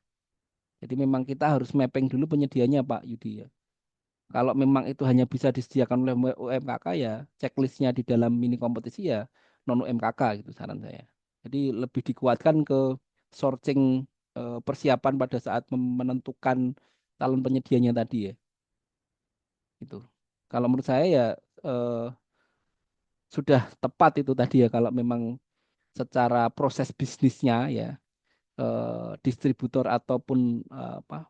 Jadi memang kita harus mapping dulu penyediaannya Pak Yudi ya. Kalau memang itu hanya bisa disediakan oleh UMKK ya checklistnya di dalam mini kompetisi ya non UMKK gitu saran saya. Jadi lebih dikuatkan ke sourcing persiapan pada saat menentukan calon penyedianya tadi ya gitu. Kalau menurut saya ya eh, sudah tepat itu tadi ya kalau memang secara proses bisnisnya ya distributor ataupun apa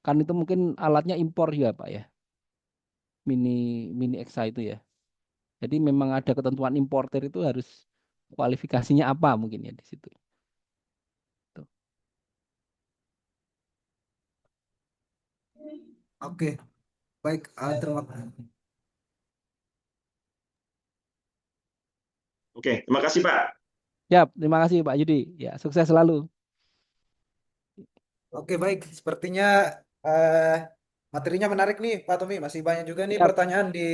kan itu mungkin alatnya impor ya Pak ya mini mini Exa itu ya. Jadi memang ada ketentuan importer itu harus kualifikasinya apa mungkin ya di situ. Tuh. Oke, baik. Terima kasih. Oke, terima kasih Pak. Ya, terima kasih Pak Yudi. Ya, sukses selalu. Oke, baik. Sepertinya eh, materinya menarik nih, Pak Tommy. Masih banyak juga nih Siap. pertanyaan di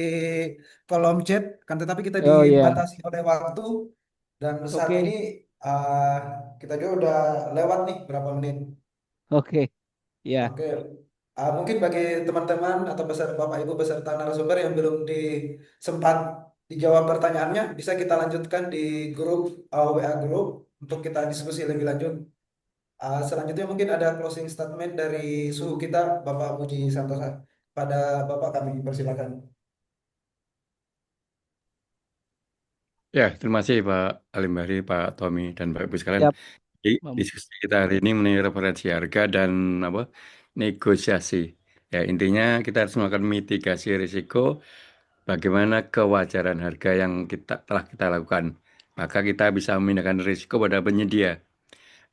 kolom chat. Kan tetapi kita Oh ya, dibatasi oleh waktu. Dan saat ini oke, eh, kita juga udah lewat nih berapa menit. oke, ya, Oke, mungkin bagi teman-teman atau Bapak Ibu beserta narasumber yang belum sempat dijawab pertanyaannya, bisa kita lanjutkan di grup WA grup untuk kita diskusi lebih lanjut. Selanjutnya mungkin ada closing statement dari suhu kita, Bapak Muji Santosa. Pada Bapak kami persilakan. Ya, terima kasih Pak Alim Bahri, Pak Tommy, dan Pak Ibu sekalian. siap, Jadi, Bang. diskusi kita hari ini mengenai referensi harga dan apa negosiasi. Ya, intinya kita harus melakukan mitigasi risiko bagaimana kewajaran harga yang telah kita lakukan. Maka kita bisa memindahkan risiko pada penyedia.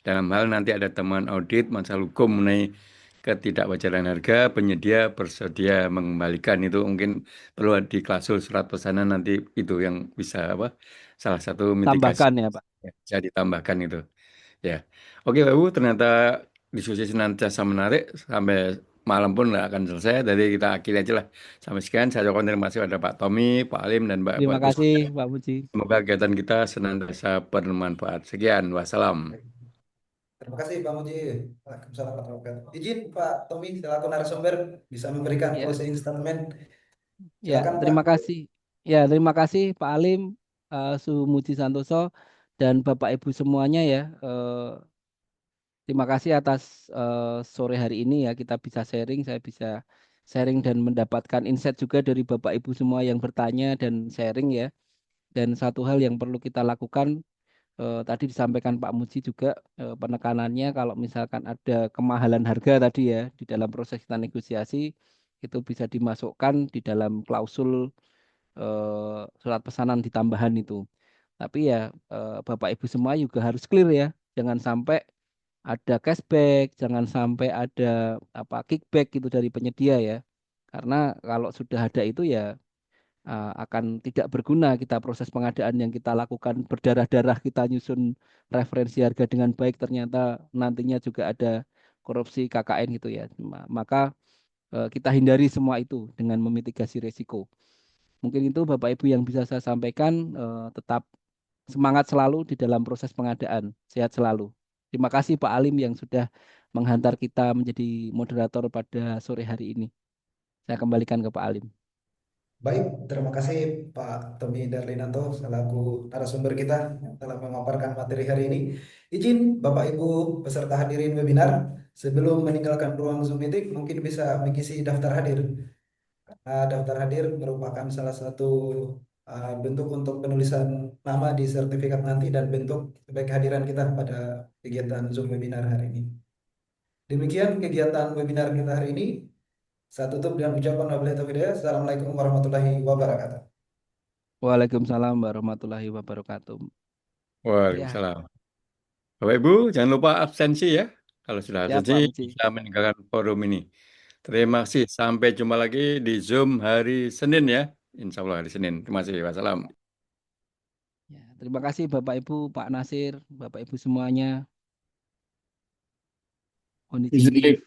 Dalam hal nanti ada teman audit masalah hukum mengenai ketidakwajaran harga, penyedia bersedia mengembalikan itu mungkin perlu di klausul surat pesanan nanti itu yang bisa apa salah satu mitigasi Tambahkan ya, Pak. yang bisa ditambahkan itu. Ya, oke Pak Bu, ternyata diskusi senantiasa menarik sampai malam pun nggak akan selesai. Jadi kita akhiri aja lah. Sampai sekian, saya ucapkan terima kasih pada Pak Tommy, Pak Alim, dan Pak Terima Ibu kasih, sekalian. Pak Muji. Semoga kegiatan kita senantiasa bermanfaat. Sekian, wassalam. Terima kasih Pak Muji. Waalaikumsalam warahmatullahi wabarakatuh. Izin Pak Tommy selaku narasumber bisa memberikan Ya, closing statement. ya, Silakan Pak. terima kasih. Ya, terima kasih Pak Alim, Su Muji Santoso, dan Bapak Ibu semuanya ya. Terima kasih atas sore hari ini ya kita bisa sharing, saya bisa sharing dan mendapatkan insight juga dari Bapak Ibu semua yang bertanya dan sharing ya. Dan satu hal yang perlu kita lakukan tadi disampaikan Pak Muji juga penekanannya kalau misalkan ada kemahalan harga tadi ya di dalam proses kita negosiasi itu bisa dimasukkan di dalam klausul surat pesanan di tambahan itu. Tapi ya Bapak Ibu semua juga harus clear ya, jangan sampai ada cashback, jangan sampai ada apa kickback gitu dari penyedia ya. Karena kalau sudah ada itu ya akan tidak berguna kita proses pengadaan yang kita lakukan berdarah-darah kita nyusun referensi harga dengan baik ternyata nantinya juga ada korupsi KKN gitu ya. Maka kita hindari semua itu dengan memitigasi risiko. Mungkin itu Bapak Ibu yang bisa saya sampaikan. Tetap semangat selalu di dalam proses pengadaan. Sehat selalu. Terima kasih Pak Alim yang sudah menghantar kita menjadi moderator pada sore hari ini. Saya kembalikan ke Pak Alim. Baik, terima kasih Pak Tommy Darlinanto selaku narasumber kita yang telah memaparkan materi hari ini. Izin Bapak Ibu peserta hadirin webinar, sebelum meninggalkan ruang Zoom meeting mungkin bisa mengisi daftar hadir. Daftar hadir merupakan salah satu bentuk untuk penulisan nama di sertifikat nanti dan bentuk kehadiran kita pada kegiatan Zoom webinar hari ini. Demikian kegiatan webinar kita hari ini. Saya tutup dengan ucapan wabillahi taufiq hidayah. Assalamualaikum warahmatullahi wabarakatuh. Waalaikumsalam warahmatullahi wabarakatuh. Ya, Waalaikumsalam. Bapak Ibu, jangan lupa absensi ya. Kalau sudah siap absensi, Pak Muji. bisa meninggalkan forum ini. Terima kasih. Sampai jumpa lagi di Zoom hari Senin ya. Insya Allah hari Senin. Terima kasih. Wassalam. Ya, terima kasih Bapak Ibu, Pak Nasir, Bapak Ibu semuanya. Mohon izin.